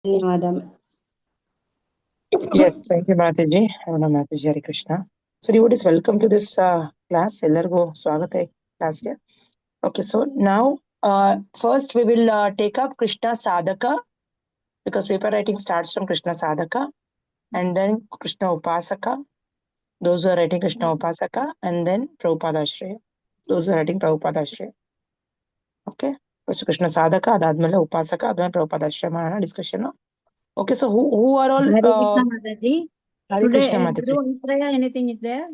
ಧನ್ಯವಾದ. Yes, thank you, Mataji. Aruna Mataji, Hare Krishna. So, devotees, welcome to this class. Ellargu swagata class ಗೆ. Okay, so now first we will take up Krishna Sadhaka because paper writing starts from Krishna Sadhaka and then Krishna Upasaka. Those who are writing Krishna Upasaka and then Prabhupada Ashraya. Those who are writing Prabhupada Ashraya. Okay, first Krishna Sadhaka, adadmele Upasaka, admele Prabhupada Ashraya ಮಾಡೋಣ discussion. Okay, so who are all Hare Krishna Mataji. Hare Today, Krishna Mataji. Guru Asraya, anything is there?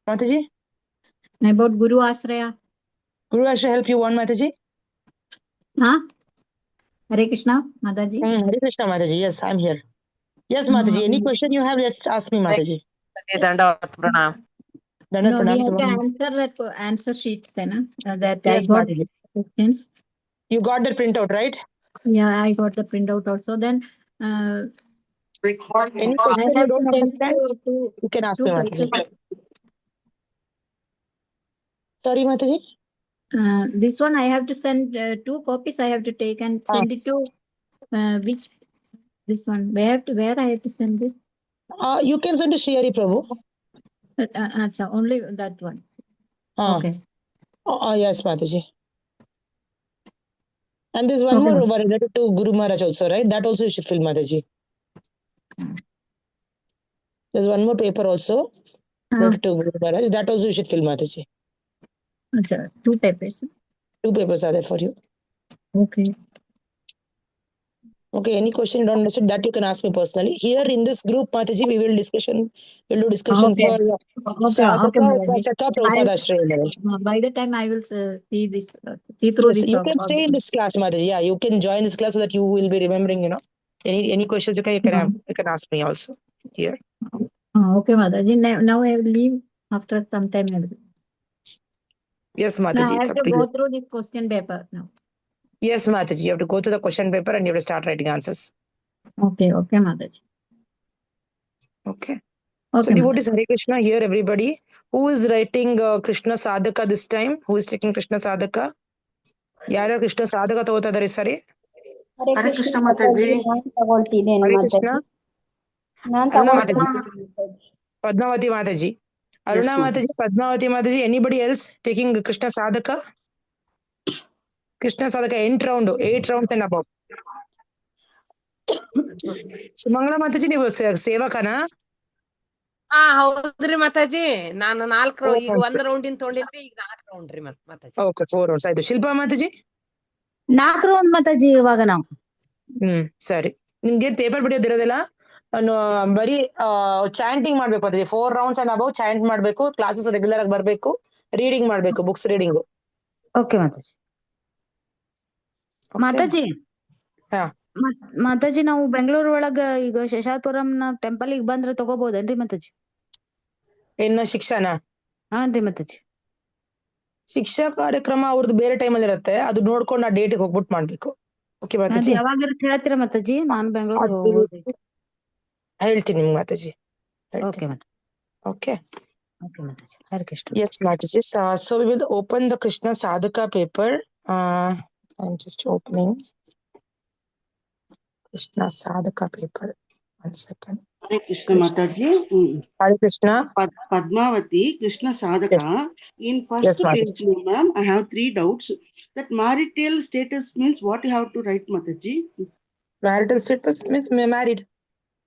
Mataji, About Guru Asraya? Guru Ashraya help you one Mataji? Huh? Hare Krishna Mataji. Hare Krishna Mataji, yes, I'm here. Yes, Mataji, any question you have, just ask me, Mataji. Dandavat pranam. Dandavat No, we pranam, have to Subhamani. answer that answer sheet then. That Yes, I got Mataji. questions. You got that printout, right? Yeah, I got the printout also. Then Any I question you have to don't send understand, to you can ask two me, Mataji. places. Sorry, Mataji. This one I have to send 2 copies. I have to take and send it to which this one. Where I have to send this? You can send to Sri Hari Prabhu. So only that one. Okay. Yes, Mataji. And there's one Okay, more ma'am. related to Guru Maharaj also, right? That also you should fill, Mataji. There's one more paper also related to Guru Maharaj. That also you should fill, Mataji. Achha, 2 papers. 2 papers are there for you. Okay. Okay, any question you don't understand, that you can ask me personally. Here in this group, Mataji, we'll do discussion Okay. for Sadhaka, Mataji. Upasaka, Prabhupada Ashraya level. By the time I will see this, see through Yes, this. you can stay in this class, Mataji. Yeah, you can join this class so that you will be remembering, any questions you can ask me also here. Okay, Mataji. Now I will leave after some time. Yes, Now Mataji, I it's have up to to go you. through this question paper now. Yes, Mataji, you have to go to the question paper and you have to start writing answers. Okay, Mataji. Okay. Okay, So devotees, Hare Krishna, here everybody. Who is writing Krishna Sadhaka this time? Who is taking Krishna Sadhaka? Yara Krishna Sadhaka ತಗೋತಾ ಸರಿ? ಹರೇ ಕೃಷ್ಣ ಮಾತಾಜಿ. ನಾನ್ ತಗೊಳ್ತಿದ್ದೇನೆ Hare Mataji. Krishna. Non Aruna Mataji. ತಗೊಳ್ತಿದ್ದೇನೆ. Padmavati Mataji. Aruna Mataji, Padmavati Mataji, anybody else taking Krishna Sadhaka? Krishna Sadhaka 8 rounds and above. Sumangala Mataji, ನೀವು ಸೇವಕನಾ? ಹೌದ್ರಿ ಮಾತಾಜಿ, ನಾನು 4 ಈಗ 1 ರೌಂಡಿನ ತಗೊಂಡಿದ್ರಿ, ಈಗ 4 round ರೀ Mataji. Okay, 4 rounds ಆಯ್ತು. Shilpa Mataji 4 round Mataji ಇವಾಗ ನಾವು. ಸರಿ. ನಿಮ್ಗೆ ಪೇಪರ್ ಬಿಡೋದಿರೋದಿಲ್ಲ, ಬರೀ ಚಾಂಟಿಂಗ್ ಮಾಡ್ಬೇಕು Mataji. 4 rounds and above chant ಮಾಡ್ಬೇಕು. ಕ್ಲಾಸಸ್ ರೆಗ್ಯುಲರ್ ಆಗಿ ಬರ್ಬೇಕು. ರೀಡಿಂಗ್ ಮಾಡ್ಬೇಕು, books reading. Okay Mataji. Mataji Mataji ನಾವು ಬೆಂಗಳೂರು ಒಳಗ ಈಗ ಶೇಷಾಪುರಂ ಟೆಂಪಲ್ ಗೆ ಬಂದ್ರೆ ತಗೋಬಹುದೇನ್ರಿ ಮಾತಾಜಿ? ಇನ್ನ ಶಿಕ್ಷಣ? ಹಾನ್ರಿ ಮಾತಾಜಿ. ಶಿಕ್ಷಾ ಕಾರ್ಯಕ್ರಮ ಅವ್ರದ್ದು ಬೇರೆ ಟೈಮಲ್ಲಿ ಇರುತ್ತೆ, ಅದು ನೋಡ್ಕೊಂಡು ಆ ಡೇಟಿಗೆ ಹೋಗ್ಬಿಟ್ಟು ಮಾಡ್ಬೇಕು. ಓಕೆ ಮಾತಾಜಿ, ಯಾವಾಗ ಹೇಳ್ತೀರಾ ಮಾತಾಜಿ? ನಾನು ಬೆಂಗಳೂರು ಹೇಳ್ತೀನಿ ನಿಮ್ಗೆ Mataji. Okay Mataji. Okay. Okay, Mataji. Hare Krishna. Yes, Mataji. So we will open the Krishna Sadhaka paper. I'm just opening Krishna Sadhaka paper. 1 second. Hare Krishna Mataji. Hare Krishna. Padmavati, Krishna Sadhaka. Yes. In first page, ma'am, I have 3 doubts. That marital status means what you have to write, Mataji? Marital status means married.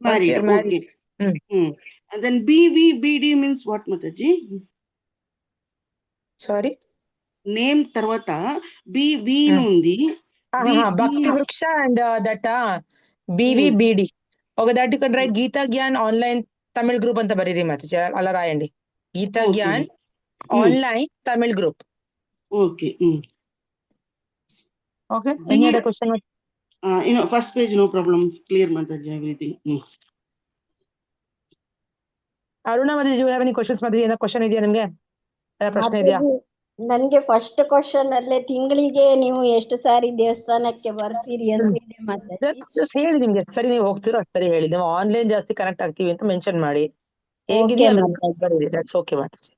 Married. Once you are married. Okay. And then BD means what, Mataji? Sorry? Name tarvata BV nundi. Bhakti Vriksha and that BD. Okay, that you can write Geeta Gyan online Tamil group anta bariri Mataji. Alla rayandi. Geeta Gyan online Tamil group. Okay. Okay. Any other question? First page, no problem. Clear, Mataji, everything. Aruna Mataji, do you have any questions? Mataji, any question ಇದೆಯಾ ನಿಮಗೆ? ಪ್ರಶ್ನೆ ಇದೆಯಾ? ನನಗೆ first question ಅಲ್ಲೇ ತಿಂಗಳಿಗೆ ನೀವು ಎಷ್ಟು ಸಾರಿ ದೇವಸ್ಥಾನಕ್ಕೆ ಬರ್ತೀರಿ ಅಂತ ಇದೆ ಮಾತಾಜಿ. ಹೇಳಿ, ನಿಮ್ಗೆ ಸರಿ ನೀವು ಹೋಗ್ತೀರೋ ಸರಿ ಹೇಳಿ. ನೀವು ಆನ್ಲೈನ್ ಜಾಸ್ತಿ ಕನೆಕ್ಟ್ ಆಗ್ತೀವಿ ಅಂತ ಮೆನ್ಷನ್ ಮಾಡಿ. Okay that's okay Mataji.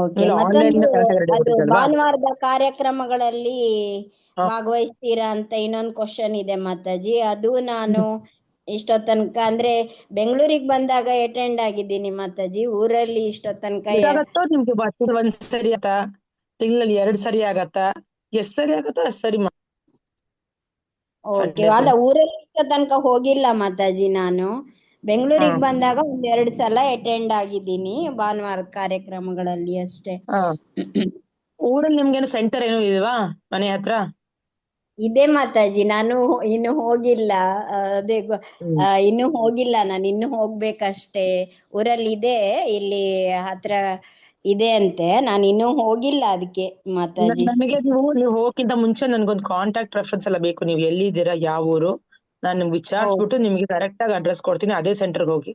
Okay. ಮತ್ತೊಂದು ಅದು ಭಾನುವಾರದ ಕಾರ್ಯಕ್ರಮಗಳಲ್ಲಿ ಭಾಗವಹಿಸ್ತೀರಾ ಅಂತ ಇನ್ನೊಂದು ಕ್ವಶನ್ ಇದೆ ಮಾತಾಜಿ. ಅದು ನಾನು ಇಷ್ಟೊತ್ತನಕ ಅಂದ್ರೆ ಬೆಂಗಳೂರಿಗೆ ಬಂದಾಗ ಅಟೆಂಡ್ ಆಗಿದ್ದೀನಿ ಮಾತಾಜಿ. ಊರಲ್ಲಿ ಇಷ್ಟೊತ್ತನಕ ಎಷ್ಟಾಗತ್ತೋ ನಿಮ್ಗೆ ಬಸ್ ಒಂದ್ ಸರಿ ಆತ, ತಿಂಗಳಲ್ಲಿ 2 ಸರಿ ಆಗತ್ತ, ಎಷ್ಟ್ ಸರಿ ಆಗತ್ತೋ ಅಷ್ಟ್ ಸರಿ ಓಕೆ. ಅಲ್ಲ, ಊರಲ್ಲಿ ಇಷ್ಟೊತ್ತನಕ ಹೋಗಿಲ್ಲ ಮಾತಾಜಿ ನಾನು. ಬೆಂಗಳೂರಿಗೆ ಬಂದಾಗ 1-2 ಸಲ ಅಟೆಂಡ್ ಆಗಿದ್ದೀನಿ ಭಾನುವಾರದ ಕಾರ್ಯಕ್ರಮಗಳಲ್ಲಿ ಅಷ್ಟೇ. ಊರಲ್ಲಿ ನಿಮ್ಗೇನು ಸೆಂಟರ್ ಏನೋ ಇಲ್ವಾ ಮನೆ ಹತ್ರ? ಇದೆ ಮಾತಾಜಿ, ನಾನು ಇನ್ನು ಹೋಗಿಲ್ಲ. ಅದೇ ಇನ್ನು ಹೋಗಿಲ್ಲ ನಾನು, ಇನ್ನು ಹೋಗ್ಬೇಕಷ್ಟೇ. ಊರಲ್ಲಿ ಇದೆ, ಇಲ್ಲಿ ಹತ್ರ ಇದೆ ಅಂತೆ, ನಾನು ಇನ್ನೂ ಹೋಗಿಲ್ಲ ಅದಕ್ಕೆ ಮಾತಾಜಿ. ನನಗೆ ನೀವು ಹೋಗಕ್ಕಿಂತ ಮುಂಚೆ ನನ್ಗೊಂದು ಕಾಂಟ್ಯಾಕ್ಟ್ ರೆಫರೆನ್ಸ್ ಎಲ್ಲ ಬೇಕು. ನೀವು ಎಲ್ಲಿದ್ದೀರಾ, ಯಾವ ಊರು, ನಾನು ವಿಚಾರಿಸ್ಬಿಟ್ಟು ನಿಮ್ಗೆ ಕರೆಕ್ಟ್ ಆಗಿ ಅಡ್ರೆಸ್ ಕೊಡ್ತೀನಿ. ಅದೇ ಸೆಂಟರ್ಗೆ ಹೋಗಿ,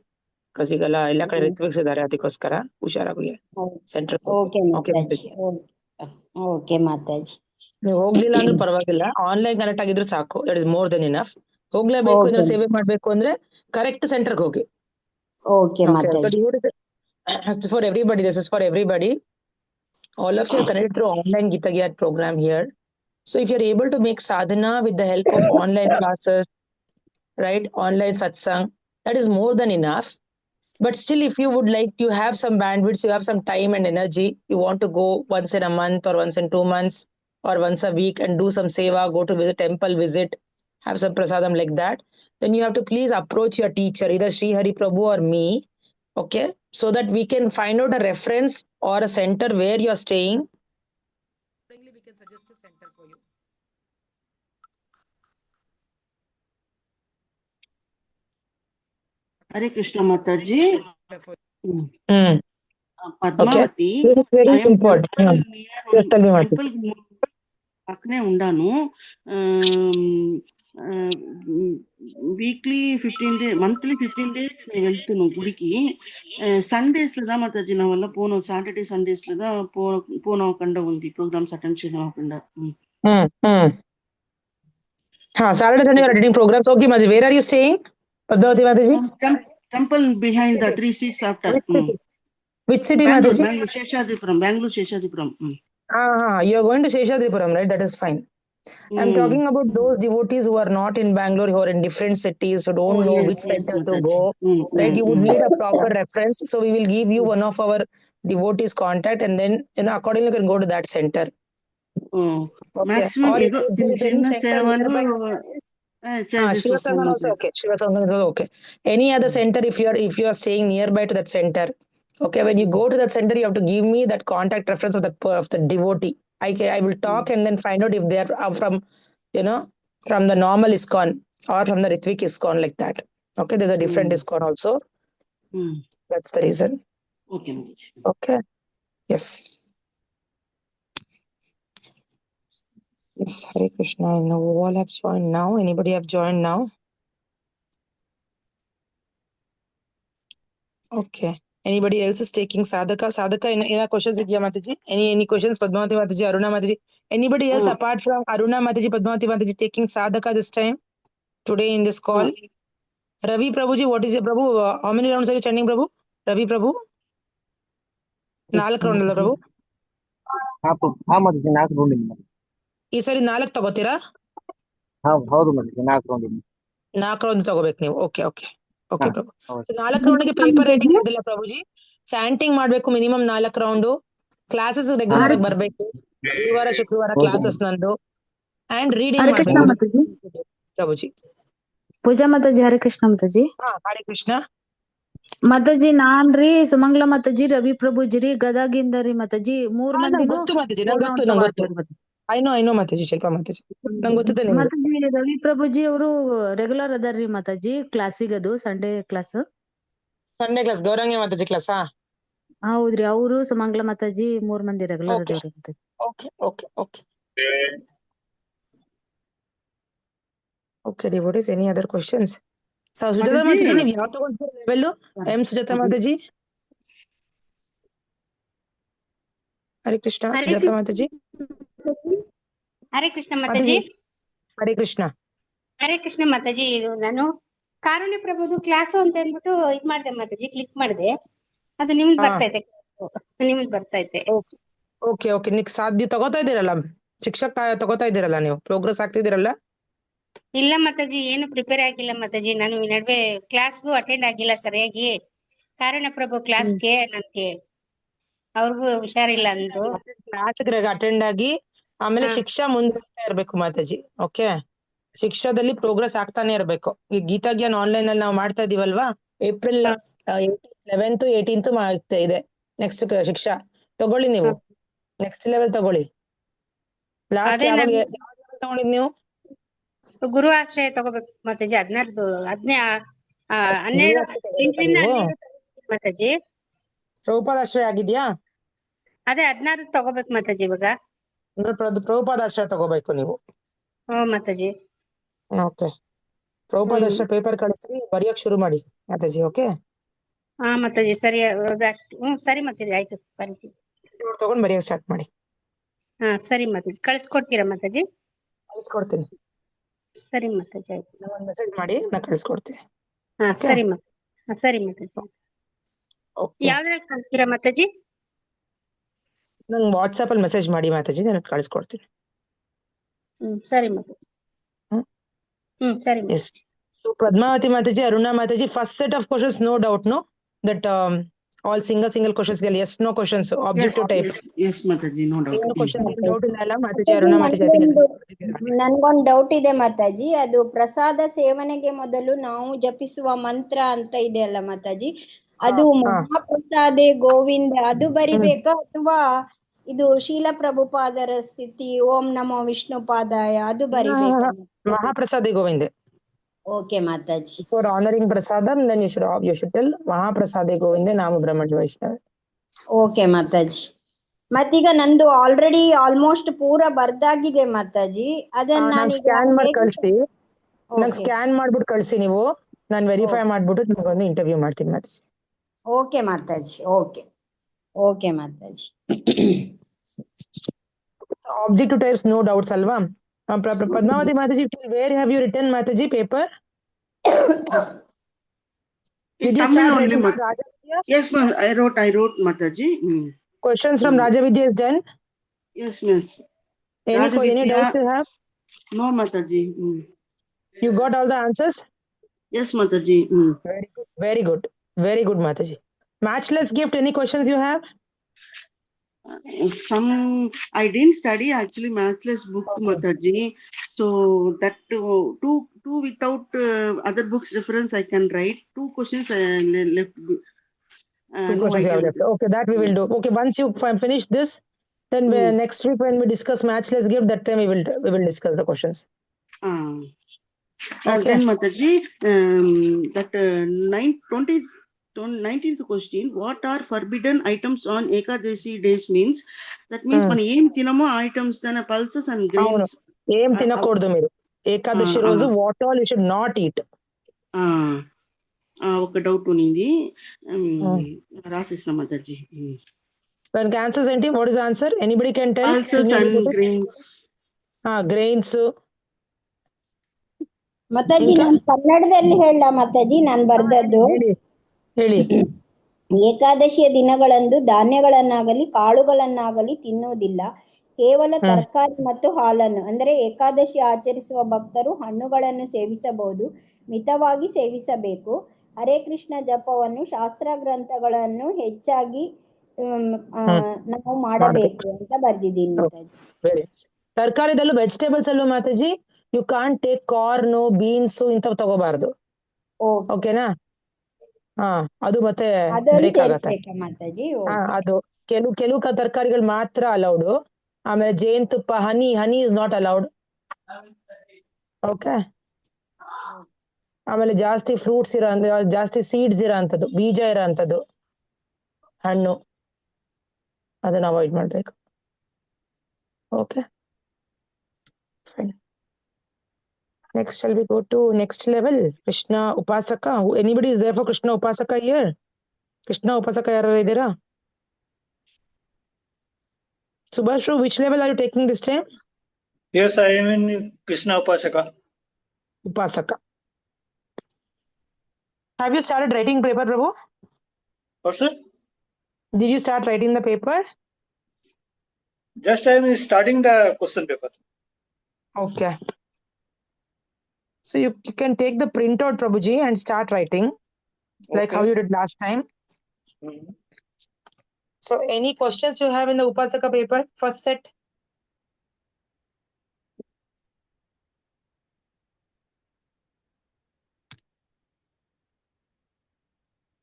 ಸಿಗಲ್ಲ ಎಲ್ಲ ಕಡೆ ರಿತ್ವಿಕ್ಸಿದ್ದಾರೆ, ಅದಕ್ಕೋಸ್ಕರ ಹುಷಾರಾಗಿ centre. Okay Mataji. Okay Mataji. ನೀವು ಹೋಗ್ಲಿಲ್ಲ ಅಂದ್ರೆ ಪರವಾಗಿಲ್ಲ, ಆನ್ಲೈನ್ ಕನೆಕ್ಟ್ ಆಗಿದ್ರು ಸಾಕು. That is more than enough. ಹೋಗ್ಲೇಬೇಕು, ಏನೋ ಸೇವೆ ಮಾಡ್ಬೇಕು ಅಂದ್ರೆ ಕರೆಕ್ಟ್ ಸೆಂಟರ್ಗೆ ಹೋಗಿ. Okay Mataji. For everybody, this is for everybody. All of you are connected through online Gita Gyat program here. So if you're able to make sadhana with the help of online classes, right, online satsang, that is more than enough. But still, if you would like, you have some bandwidth, you have some time and energy, you want to go once in a month or once in 2 months or once a week and do some seva, go to visit temple, visit, have some prasadam like that, then you have to please approach your teacher, either Sri Hari Prabhu or me, okay, so that we can find out a reference or a center where you are staying. We can suggest a center for you. Hare Krishna Mataji. Padmavati. Okay. I am temple పక్కనే ఉండాను. Weekly 15 days, monthly 15 days నేను వెళ్తున్నాను గుడికి. Sundays లో దా మాతాజీ నా వల్ల పోను, Saturday Sundays లో దా పోనవకుండా ఉంది, ప్రోగ్రామ్స్ అటెండ్ చేయకుండా. Saturday Sunday you are attending programs. Okay, Mataji, where are you staying? Padmavati Mataji? Temple behind the 3 streets after. Which city, Mataji? Bangalore, Sheshadipuram. You are going to Sheshadipuram, right? That is fine. I'm talking about those devotees who are not in Bangalore, who are in different cities, who don't know which center to go. Right? You would need a proper reference. So we will give you one of our devotees' contact, and then accordingly you can go to that center. Maximum Shivasangan also okay. Shivasangan is okay. Any other center, if you are staying nearby to that center, okay, when you go to that center, you have to give me that contact reference of the devotee. I will talk and then find out if they are from, from the normal ISKCON or from the Ritvik ISKCON, like that. Okay, there's a different ISKCON also. That's the reason. Okay. Yes. Yes, Hare Krishna. I know all have joined now. Anybody have joined now? Okay. Anybody else is taking sadhaka? Any questions, Vidya Mataji? Any questions, Padmavati Mataji, Aruna Mataji? Anybody else apart from Aruna Mataji, Padmavati Mataji taking sadhaka this time? Today in this call? Ravi Prabhuji, what is your Prabhu? How many rounds are you chanting, Prabhu? Ravi Prabhu? 4 rounds, Prabhu? Mataji, 4 rounds. ಈ ಸರಿ 4 ತಗೋತೀರಾ? ಹೌದು ಮataji, 4 rounds. 4 rounds ತಗೋಬೇಕು ನೀವು. Okay ಪ್ರಭು. 4 ರೌಂಡ್ಗೆ paper writing ಇರೋದಿಲ್ಲ ಪ್ರಭುಜಿ. Chanting ಮಾಡ್ಬೇಕು minimum 4 round. Classes regular ಆಗಿ ಬರ್ಬೇಕು. ಗುರುವಾರ ಶುಕ್ರವಾರ ಕ್ಲಾಸಸ್ ನಂದು. ಅಂಡ್ ರೀಡಿಂಗ್ ಮಾಡ್ಬೇಕು ಪ್ರಭುಜಿ. ಪೂಜಾ ಮಾತಾಜಿ, ಹರೇ ಕೃಷ್ಣ ಮಾತಾಜಿ. ಹರೇ ಕೃಷ್ಣ ಮಾತಾಜಿ. ನಾನ್ರಿ ಸುಮಂಗ್ಲ ಮಾತಾಜಿ, ರವಿ ಪ್ರಭುಜಿ ರೀ, ಗದಗಿಂದ ರೀ ಮಾತಾಜಿ. 3 ಮಂದಿನೂ ಗೊತ್ತು ಮಾತಾಜಿ, ನಂಗೆ ಗೊತ್ತು. ಐ ನೋ ಮಾತಾಜಿ, ಶಿಲ್ಪ ಮಾತಾಜಿ, ನಂಗೆ ಗೊತ್ತಿದೆ. ಮಾತಾಜಿ ರವಿ ಪ್ರಭುಜಿ ಅವರು ರೆಗ್ಯುಲರ್ ಅದಾರ್ರಿ ಮಾತಾಜಿ ಕ್ಲಾಸಿಗೆ. ಅದು Sunday class Gaurangi Mataji class. ಹೌದ್ರಿ, ಅವರು ಸುಮಂಗ್ಲ ಮಾತಾಜಿ 3 ಮಂದಿ ರೆಗ್ಯುಲರ್ ಅದಾರ್ರಿ Mataji. Okay, devotees, any other questions? Sujata Mataji, ನೀವು ಯಾವ ತಗೊಂಡ್ತೀರಾ level? Sujata Mataji. Hare Krishna. Sujata Mataji. Hare Krishna Mataji. Hare Krishna. Hare Krishna Mataji. ಇದು ನಾನು ಕಾರುಣ್ಯ ಪ್ರಭುದು ಕ್ಲಾಸ್ ಅಂತ ಅಂದ್ಬಿಟ್ಟು ಇದ್ ಮಾಡ್ದೆ ಮಾತಾಜಿ, ಕ್ಲಿಕ್ ಮಾಡ್ದೆ. ಅದು ನಿಮ್ದು ಬರ್ತೈತೆ. ಓಕೆ. ನೀವು ಸಾಧ್ಯ ತಗೋತಾ ಇದ್ದೀರಲ್ಲ ಶಿಕ್ಷಕ ತಗೋತಾ ಇದ್ದೀರಲ್ಲ ನೀವು, ಪ್ರೋಗ್ರೆಸ್ ಆಗ್ತಿದ್ದೀರಲ್ಲ? ಇಲ್ಲ ಮಾತಾಜಿ, ಏನು ಪ್ರಿಪೇರ್ ಆಗಿಲ್ಲ ಮಾತಾಜಿ. ನಾನು ಈ ನಡುವೆ ಕ್ಲಾಸ್ಗೂ ಅಟೆಂಡ್ ಆಗಿಲ್ಲ ಸರಿಯಾಗಿ. ಕಾರುಣ್ಯಪ್ರಭು ಕ್ಲಾಸ್ಗೆ ನನ್ಗೆ ಅವ್ರಿಗೂ ಹುಷಾರಿಲ್ಲ ಅಂದ್ರು. ಕ್ಲಾಸ್ಗೆ ಅಟೆಂಡ್ ಆಗಿ ಆಮೇಲೆ ಹಾ. ಶಿಕ್ಷಾ ಮುಂದುವರಿತಾ ಇರ್ಬೇಕು ಮಾತಾಜಿ. ಓಕೆ, ಶಿಕ್ಷಾದಲ್ಲಿ ಪ್ರೋಗ್ರೆಸ್ ಆಗ್ತಾನೆ ಇರ್ಬೇಕು. ಈ ಗೀತಾ ಜ್ಞಾನ್ ಆನ್ಲೈನ್ ಅಲ್ಲಿ ನಾವು ಮಾಡ್ತಾ ಇದೀವಲ್ವಾ, ಏಪ್ರಿಲ್ 11th 18th ಇದೆ ನೆಕ್ಸ್ಟ್ ಶಿಕ್ಷಾ. ತಗೊಳ್ಳಿ ನೀವು, ನೆಕ್ಸ್ಟ್ ಲೆವೆಲ್ ತಗೊಳ್ಳಿ. ಲಾಸ್ಟ್ ಅದೇ ಯಾವಾಗ ನಾನು ಯಾವಾಗ ತಗೊಂಡಿದ್ ನೀವು? ಗುರು ಆಶ್ರಯ ತಗೋಬೇಕು ಮಾತಾಜಿ. 12 ಗುರು ಆಶ್ರಯ ತಗೋಬೇಕಾ ನೀವು? ಮಾತಾಜಿ. ಪ್ರಭುಪಾದ ಆಶ್ರಯ ಆಗಿದ್ಯಾ? ಅದೇ 16 ತಗೋಬೇಕು ಮಾತಾಜಿ ಇವಾಗ. ಅಂದ್ರೆ ಪ್ರಭುಪಾದ ಆಶ್ರಯ ತಗೋಬೇಕು ನೀವು. ಹ್ಮ್ ಮಾತಾಜಿ. ಓಕೆ, ಪ್ರಭುಪಾದ ಆಶ್ರಯ ಪೇಪರ್ ಕಳಿಸ್ತೀನಿ, ಬರೆಯಕ್ ಶುರು ಮಾಡಿ ಮಾತಾಜಿ. ಓಕೆ, ಹಾ ಮಾತಾಜಿ, ಸರಿ. ಸರಿ ಮಾತಾಜಿ, ಆಯ್ತು ಬರ್ತೀವಿ. ತಗೊಂಡ್ ಬರೆಯಕ್ ಸ್ಟಾರ್ಟ್ ಮಾಡಿ. ಹಾ ಸರಿ ಮಾತಾಜಿ, ಕಳ್ಸ್ಕೊಡ್ತೀರಾ ಮಾತಾಜಿ? ಕಳಿಸ್ಕೊಡ್ತೀನಿ, ಸರಿ ಮಾತಾಜಿ, ಆಯ್ತು. ಒಂದು ಮೆಸೇಜ್ ಮಾಡಿ, ನಾ ಕಳಿಸ್ಕೊಡ್ತೀನಿ. ಹಾ Okay. ಸರಿ ಮಾತಾಜಿ. ಸರಿ ಮಾತಾಜಿ. ಓಕೆ, ಯಾವ್ದ್ರಲ್ಲಿ ಕಳ್ಸ್ತೀರಾ ಮಾತಾಜಿ? ನಂಗೆ ವಾಟ್ಸ್ಆಪ್ ಅಲ್ಲಿ ಮೆಸೇಜ್ ಮಾಡಿ ಮಾತಾಜಿ, ನಾನು ಕಳಿಸ್ಕೊಡ್ತೀನಿ. ಸರಿ ಮಾತಾಜಿ. ಸರಿ Yes. Mataji. So Padmavati Mataji, Aruna Mataji, first set of questions, no doubt, no? That all single questions, yes, no questions, objective type. Yes Mataji, no doubt. ಏನು questions ಏನು doubt ಇಲ್ಲ ಅಲ್ಲ ಮಾತಾಜಿ? ಅರುಣಾ ಮಾತಾಜಿ, I think ನನ್ಗೊಂದು ಡೌಟ್ ಇದೆ ಮಾತಾಜಿ. ಅದು ಪ್ರಸಾದ ಸೇವನೆಗೆ ಮೊದಲು ನಾವು ಜಪಿಸುವ ಮಂತ್ರ ಅಂತ ಇದೆ ಅಲ್ಲ ಮಾತಾಜಿ, ಅದು ಮಹಾಪ್ರಸಾದೆ ಗೋವಿಂದ ಅದು ಬರಿಬೇಕಾ, ಅಥವಾ ಇದು ಶೀಲ ಪ್ರಭುಪಾದರ ಸ್ಥಿತಿ ಓಂ ನಮೋ ವಿಷ್ಣು ಪಾದಾಯ ಅದು ಬರಿಬೇಕಾ? Mahaprasadi Govinde. Okay Mataji. For honoring Prasadam, then you should tell Mahaprasadi Govinde Nama Brahmaj Vaishnava. Okay Mataji. ಮತ್ತೀಗ ನಂದು ಆಲ್ರೆಡಿ ಆಲ್ಮೋಸ್ಟ್ ಪೂರ ಬರ್ದಾಗಿದೆ ಮಾತಾಜಿ. ಅದನ್ನ ನಾನೀಗ ಸ್ಕ್ಯಾನ್ ಮಾಡಿ ಹೇಗೆ- ಕಳಿಸಿ, ನಂಗೆ Okay. ಸ್ಕ್ಯಾನ್ ಮಾಡ್ಬಿಟ್ಟು ಕಳಿಸಿ ನೀವು, ನಾನು ವೆರಿಫೈ ಮಾಡ್ಬಿಟ್ಟು ನಿಮಗೊಂದು ಇಂಟರ್ವ್ಯೂ ಮಾಡ್ತೀನಿ Mataji. Okay Mataji. Okay Mataji. Objective types, no doubts alva. Padmavati Mataji, where have you written Mataji paper? Did you start writing from Rajavidya? Yes ma'am, I wrote Mataji. Questions from Rajavidya is done? Yes miss. Any doubts you have? No Mataji. You got all the answers? Yes Mataji. Very good Mataji. Matchless gift, any questions you have? Some I didn't study actually matchless book, Mataji. So that two without other books reference I can write. 2 questions left. Two questions you have left. Okay, that we will do. Okay, once you finish this, then next week when we discuss matchless gift, that time we will discuss the questions. And then Mataji, that 19th question, what are forbidden items on Ekadashi days means? That means మన ఏం తినమో items తన pulses and grains. ఏం తినకూడదు మీరు ఏకాదశి రోజు, what all you should not eat. ఒక doubt ఉన్నింది, రాసిస్తా మాతాజీ. దానికి ఆన్సర్స్ ఏంటి? What is answer? Anybody can tell. pulses and grains. Grains. Mataji ನಾನು ಕನ್ನಡದಲ್ಲಿ ಹೇಳ ಮಾತಾಜಿ, ನಾನು ಬರ್ದದ್ದು. ಹೇಳಿ. ಏಕಾದಶಿಯ ದಿನಗಳಂದು ಧಾನ್ಯಗಳನ್ನಾಗಲಿ ಕಾಳುಗಳನ್ನಾಗಲಿ ತಿನ್ನುವುದಿಲ್ಲ, ಕೇವಲ ತರಕಾರಿ ಮತ್ತು ಹಾಲನ್ನು. ಅಂದರೆ ಏಕಾದಶಿ ಆಚರಿಸುವ ಭಕ್ತರು ಹಣ್ಣುಗಳನ್ನು ಸೇವಿಸಬಹುದು, ಮಿತವಾಗಿ ಸೇವಿಸಬೇಕು. ಹರೇ ಕೃಷ್ಣ ಜಪವನ್ನು, ಶಾಸ್ತ್ರ ಗ್ರಂಥಗಳನ್ನು ಹೆಚ್ಚಾಗಿ ನಾವು ಮಾಡಬೇಕು ಅಂತ ಬರ್ದಿದ್ದೀನಿ ಮಾತಾಜಿ. ತರಕಾರಿದಲ್ಲೂ ವೆಜಿಟೇಬಲ್ಸ್ ಅಲ್ಲೂ Mataji you can't take corn, beans ಇಂಥವು ತಗೋಬಾರ್ದು. ಓಕೆನಾ? ಅದು ಮತ್ತೆ ಬ್ರೇಕ್ ಆಗತ್ತೆ ಅದು. ಕೆಲವು ತರಕಾರಿಗಳು ಮಾತ್ರ ಅಲೌಡ್. ಆಮೇಲೆ ಜೇನುತುಪ್ಪ, ಹನಿ ಇಸ್ ನಾಟ್ ಅಲೌಡ್. ಓಕೆ. ಆಮೇಲೆ ಜಾಸ್ತಿ ಫ್ರೂಟ್ಸ್ ಜಾಸ್ತಿ ಸೀಡ್ಸ್ ಇರೋ ಅಂಥದ್ದು, ಬೀಜ ಇರೋ ಅಂಥದ್ದು ಹಣ್ಣು, ಅದನ್ನ ಅವಾಯ್ಡ್ ಮಾಡ್ಬೇಕು. Okay, next shall we go to next level, Krishna Upasaka. Anybody is there for Krishna Upasaka here? Krishna Upasaka yaru idira? Subhashu, which level are you taking this time? Yes, I am in Krishna Upasaka. Have you started writing paper, Prabhu? What, sir? Did you start writing the paper? Just I am starting the question paper. Okay. So you can take the printout, Prabhuji, and start writing like how Okay. you did last time. Mhm. So any questions you have in the Upasaka paper, first set?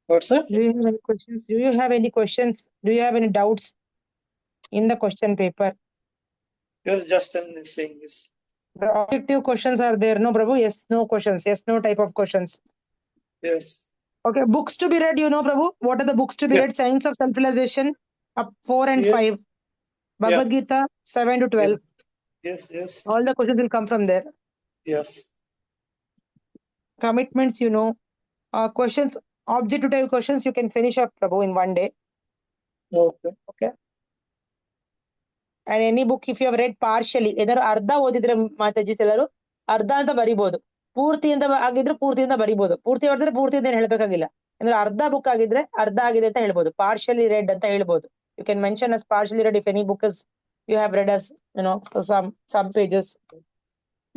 What's that? Do you have any questions? Do you have any questions? Do you have any doubts in the question paper? Yes, just I'm saying this. The objective questions are there. No, Prabhu? Yes, no questions. Yes, no type of questions. Yes. Okay, books to be read, you know, Prabhu? What are the books to be Yeah. read? Science of Self-Realization, up 4 and Yes. 5. Bhagavad Gita, 7 to 12. Yes. Yes. All the questions will come from there. Yes. Commitments, you know. Questions, objective type questions, you can finish up, Prabhu, in one day. Okay. Okay. And any book, if you have read partially, either ಅರ್ಧ ಓದಿದ್ರೆ ಮಾತಾಜಿ ಎಲ್ಲರೂ ಅರ್ಧ ಅಂತ ಬರಿಬಹುದು. ಪೂರ್ತಿಯಿಂದ ಆಗಿದ್ರೆ ಪೂರ್ತಿಯಿಂದ ಬರಿಬಹುದು. ಪೂರ್ತಿ ಓದಿದ್ರೆ ಪೂರ್ತಿಯಿಂದ ಏನು ಹೇಳಬೇಕಾಗಿಲ್ಲ. ಅಂದ್ರೆ ಅರ್ಧ ಬುಕ್ ಆಗಿದ್ರೆ ಅರ್ಧ ಆಗಿದೆ ಅಂತ ಹೇಳ್ಬೋದು. ಪಾರ್ಷಿಯಲಿ ರೆಡ್ ಅಂತ ಹೇಳ್ಬೋದು. You can mention as partially read if any book is you have read as, you know, some pages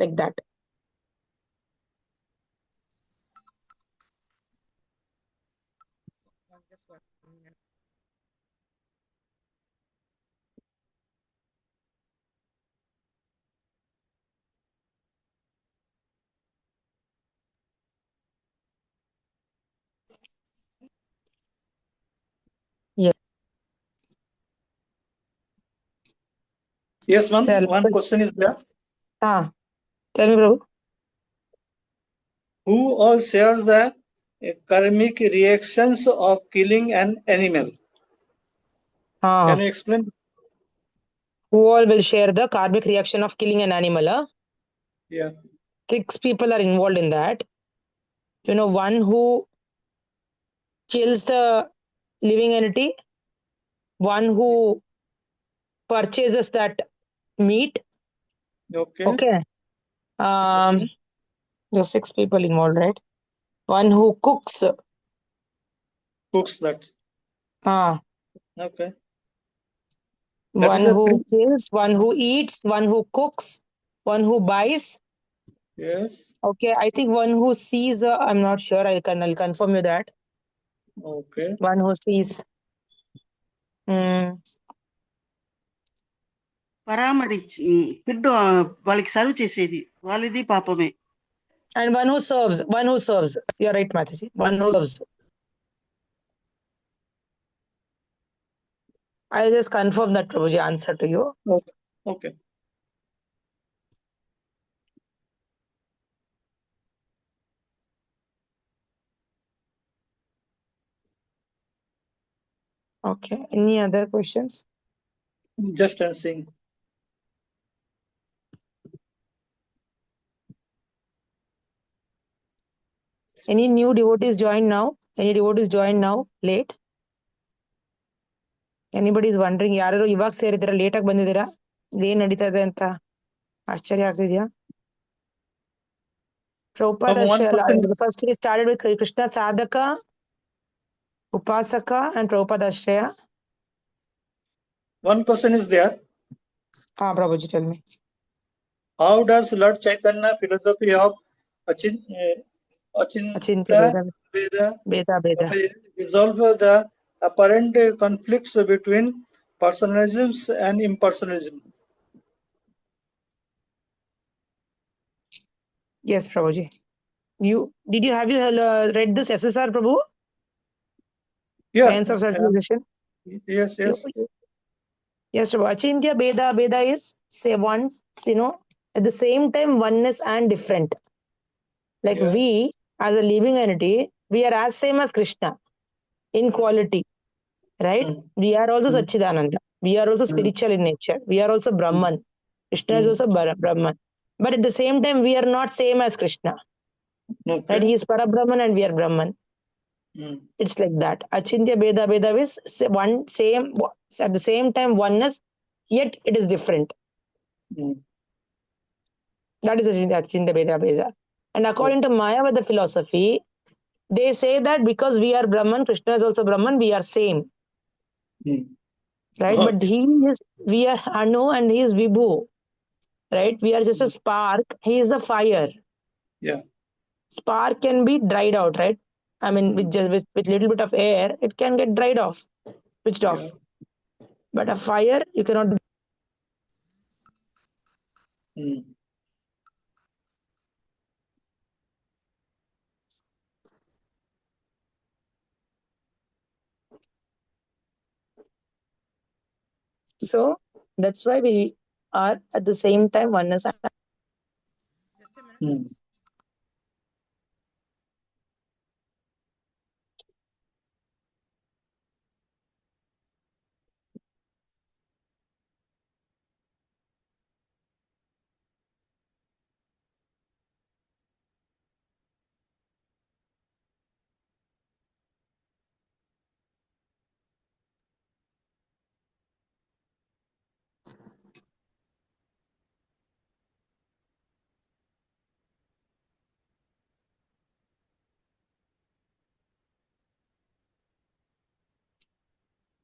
like that. Yes. Yes, ma'am. Sir, One question is there. tell me, Prabhu. Who all shares the karmic reactions of killing an animal? Can you explain? Who all will share the karmic reaction of killing an animal? Yeah. 6 people are involved in that. You know, one who kills the living entity, one who purchases that meat. Okay. Okay. There's 6 people involved, right? One who cooks. Cooks that. Okay. That One is a who three. kills, one who eats, one who cooks, one who buys. Yes. Okay, I think one who sees. I'm not sure. I'll confirm you that. Okay. One who sees. Food వాళ్ళకి serve చేసేది వాళ్ళది పాపమే. And one who serves. One who serves. You're right, Mataji. One who serves. I'll just confirm that, Prabhuji, answer to you. Okay. Okay. Okay. Any other questions? Just I'm saying. Any new devotees join now? Any devotees join now? Late? Anybody is wondering, ಯಾರು ಇವಾಗ ಸೇರಿದ್ದೀರಾ, late ಆಗಿ ಬಂದಿದ್ದೀರಾ, ಏನ್ ನಡೀತಾ ಇದೆ ಅಂತ ಆಶ್ಚರ್ಯ ಆಗ್ತಿದ್ಯಾ? Prabhupada, first we started with Krishna Sadhaka, Upasaka, and Prabhupada Ashraya. One question is there. Prabhuji, tell me. How does Lord Chaitanya philosophy of Achintya Veda resolve the apparent conflicts between personalism and impersonalism? Yes, Prabhuji. Did you read this SSR, Prabhu? Yeah. Science of Self-Realization? Yes, yes. Yes, Prabhu. Achintya Veda is, say, one, you know, at the same time, oneness and different. Like we, as a living entity, we are as same as Krishna in quality, right? We are also Satchidananda. We are also spiritual in nature. We are also Brahman. Krishna is also Brahman. But at the same time, we are not same as Krishna. Okay. Right? He is Parabrahman and we are Brahman. It's like that. Achintya Veda is one same, at the same time oneness, yet it is different. That is Achintya Veda. And according to Mayavada philosophy, they say that because we are Brahman, Krishna is also Brahman, we are same. right? But Okay. we are Anu and he is Vibhu, right? We are just a spark. He is the fire. Yeah. Spark can be dried out, right? I mean, with little bit of air, it can get dried off, switched off. Yeah. But a fire, you cannot do. Mm. So that's why we are at the same time oneness. Mm.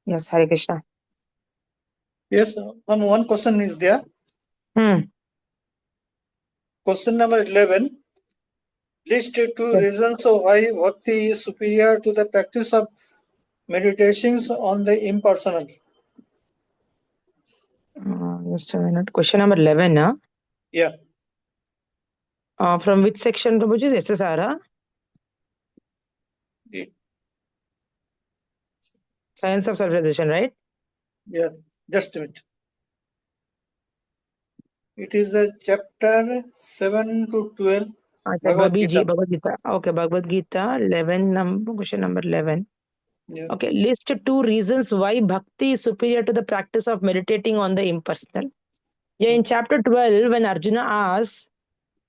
Yes, Hare Krishna. Yes, one question is there. Hmm. Question number 11. List two reasons of why bhakti is superior to the practice of meditations on the impersonal. Just a minute. Question number 11. Huh? Yeah. From which section, Prabhuji? SSR? Huh? Yeah. Science of Self-Realization, right? Yeah. Just a minute. It is the chapter 7 to 12. Bhagavad Gita. Bhagavad Gita. Okay, Bhagavad Gita, 11, question number 11. Yeah. Okay, list two reasons why bhakti is superior to the practice of meditating on the impersonal. Yeah, in chapter 12, when Arjuna asks,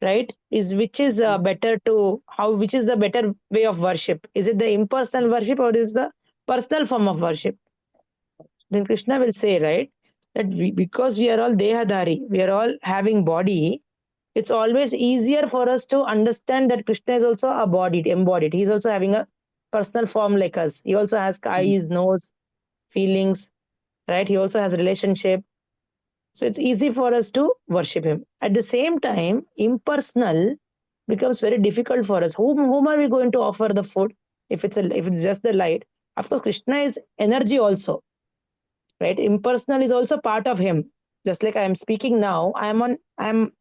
right, which is better to, which is the better way of worship? Is it the impersonal worship or is the personal form of worship? Then Krishna will say, right, that because we are all Dehadari, we are all having body, it's always easier for us to understand that Krishna is also embodied. He's also having a personal form like us. He also has eyes, nose, feelings, right? He also has a relationship. So it's easy for us to worship him. At the same time, impersonal becomes very difficult for us. Whom are we going to offer the food if it's just the light? Of course, Krishna is energy also, right? Impersonal is also part of him. Just like I am speaking now, I've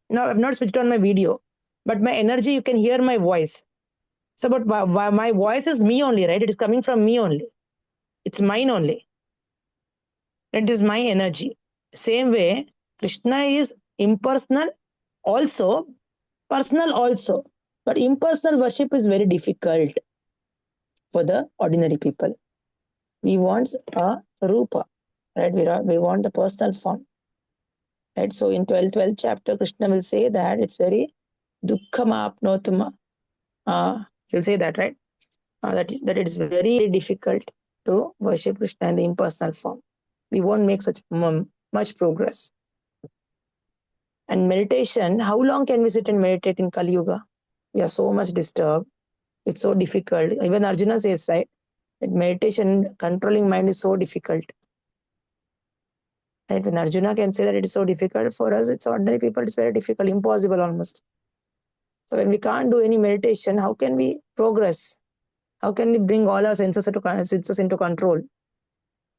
not switched on my video, but my energy, you can hear my voice. So, but my voice is me only, right? It is coming from me only. It's mine only. It is my energy. Same way, Krishna is impersonal also, personal also. But impersonal worship is very difficult for the ordinary people. We want a rupa, right? We want the personal form. Right? So in 12th chapter, Krishna will say that it's very dukhamapnotama. He'll say that, right? That it is very difficult to worship Krishna in the impersonal form. We won't make such much progress. And meditation, how long can we sit and meditate in Kali Yuga? We are so much disturbed. It's so difficult. Even Arjuna says, right, that meditation, controlling mind is so difficult. Right? When Arjuna can say that it is so difficult, for us, it's ordinary people, it's very difficult, impossible almost. So when we can't do any meditation, how can we progress? How can we bring all our senses into control?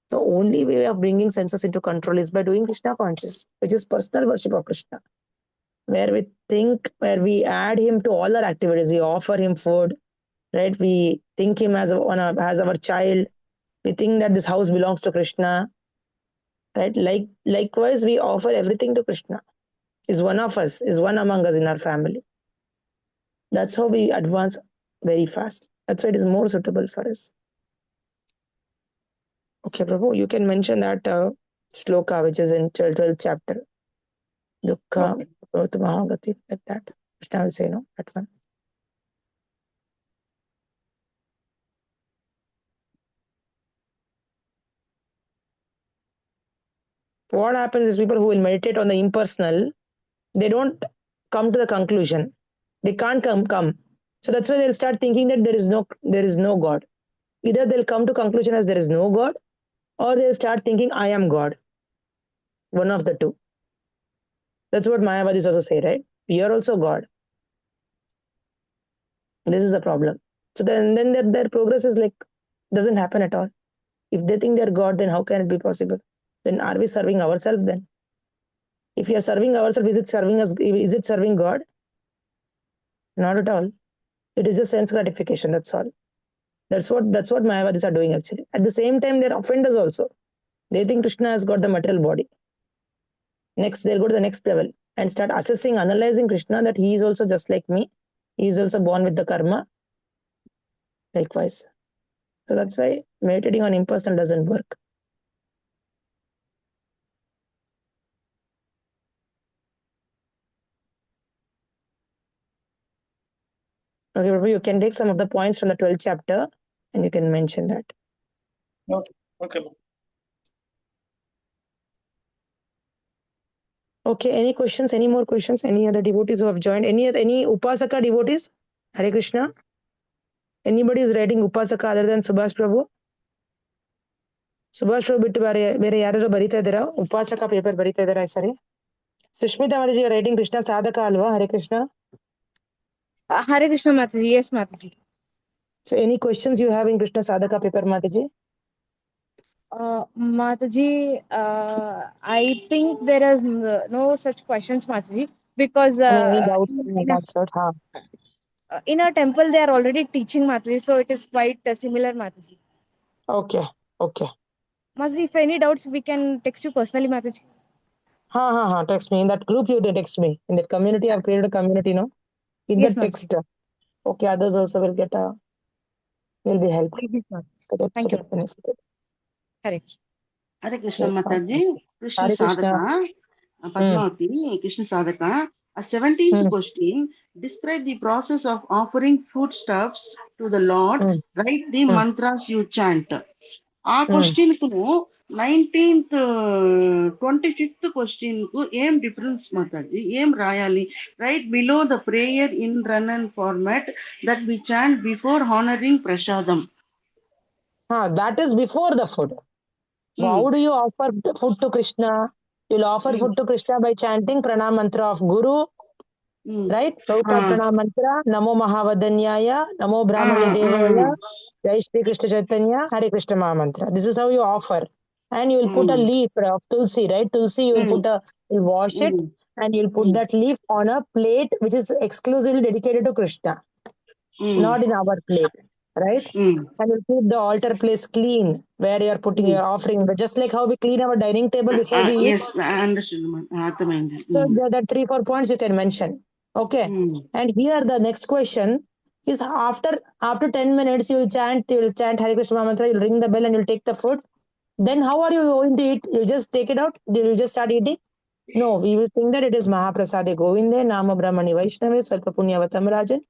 The only way of bringing senses into control is by doing Krishna conscious, which is personal worship of Krishna, where we add him to all our activities. We offer him food, right? We think him as our child. We think that this house belongs to Krishna, right? Likewise, we offer everything to Krishna. Is one of us, is one among us in our family. That's how we advance very fast. That's why it is more suitable for us. Okay, Prabhu, you can mention that shloka which is in 12th chapter. Dukkha, Mahagati, like that. Krishna will say, no, that one. What happens is people who will meditate on the impersonal, they don't come to the conclusion. They can't come. So that's why they'll start thinking that there is no God. Either they'll come to conclusion as there is no God, or they'll start thinking, I am God. One of the two. That's what Mayavadis also say, right? You're also God. This is a problem. So then their progress is like, doesn't happen at all. If they think they're God, then how can it be possible? Then are we serving ourselves then? If you're serving ourselves, is it serving us? Is it serving God? Not at all. It is just sense gratification. That's all. That's what Mayavadis are doing actually. At the same time, they're offenders also. They think Krishna has got the material body. Next, they'll go to the next level and start assessing, analyzing Krishna that he is also just like me. He is also born with the karma. Likewise. So that's why meditating on impersonal doesn't work. Okay, Prabhu, you can take some of the points from the 12th chapter and you can mention that. Okay. Okay, any questions? Any more questions? Any other devotees who have joined? Any Upasaka devotees? Hare Krishna. Anybody who's writing Upasaka other than Subhash Prabhu? Subhash Prabhu ಬಿಟ್ಟು ಬೇರೆ ಯಾರು ಬರೀತಾ ಇದ್ದೀರಾ? ಉಪಾಸಕ paper ಬರೀತಾ ಇದ್ದೀರಾ ಈ ಸರಿ? Sushmita Mataji, you're writing Krishna Sadhaka alva? Hare Krishna. Hare Krishna Mataji. Yes, Mataji. So any questions you have in Krishna Sadhaka paper, Mataji? Mataji, I think there is no such questions, Mataji, because any doubts in that sort? In our temple they are already teaching, Mataji, so it is quite similar, Mataji. Okay. Mataji, if any doubts, we can text you personally, Mataji. Text me. In that group, you text me. In that community, I've created a community, no? In Yes, the text. Okay, others also will get will be helped. Thank you. Hare Krishna Yes, Mataji, Krishna Hare Krishna. Sadhaka, Padmavati, Krishna Sadhaka. A 17th question, describe the process of offering foodstuffs to the Lord, write the mantras you chant. ఆ question కు 19th 25th question కు ఏం difference Mataji, ఏం రాయాలి? Write below the prayer in run and format that we chant before honouring prasadam. That is before the food. How do you offer food to Krishna? You'll offer food to Krishna by chanting pranam mantra of Guru, right? Prabhupada pranam mantra, Namo Mahavadanyaya, Namo Brahmani Devaya, Jai Shri Krishna Chaitanya, Hare Krishna Maha Mantra. This is how you offer. And you will put a leaf of tulsi, right? Tulsi, you will you'll wash it and you'll put that leaf on a plate which is exclusively dedicated to Krishna, not in our plate, right? And you'll keep the altar place clean where you are putting your offering, but just like how we clean our dining table before we eat. Yes, I understood. So there are 3-4 points you can mention. Okay. And here the next question is after 10 minutes you'll chant Hare Krishna Mantra, you'll ring the bell and you'll take the food. Then how are you going to eat? You'll just take it out? You'll just start eating? No, we will think that it is Mahaprasade Govinde, Nama Brahmani Vaishnave, Swarpa Punyavatam Rajan,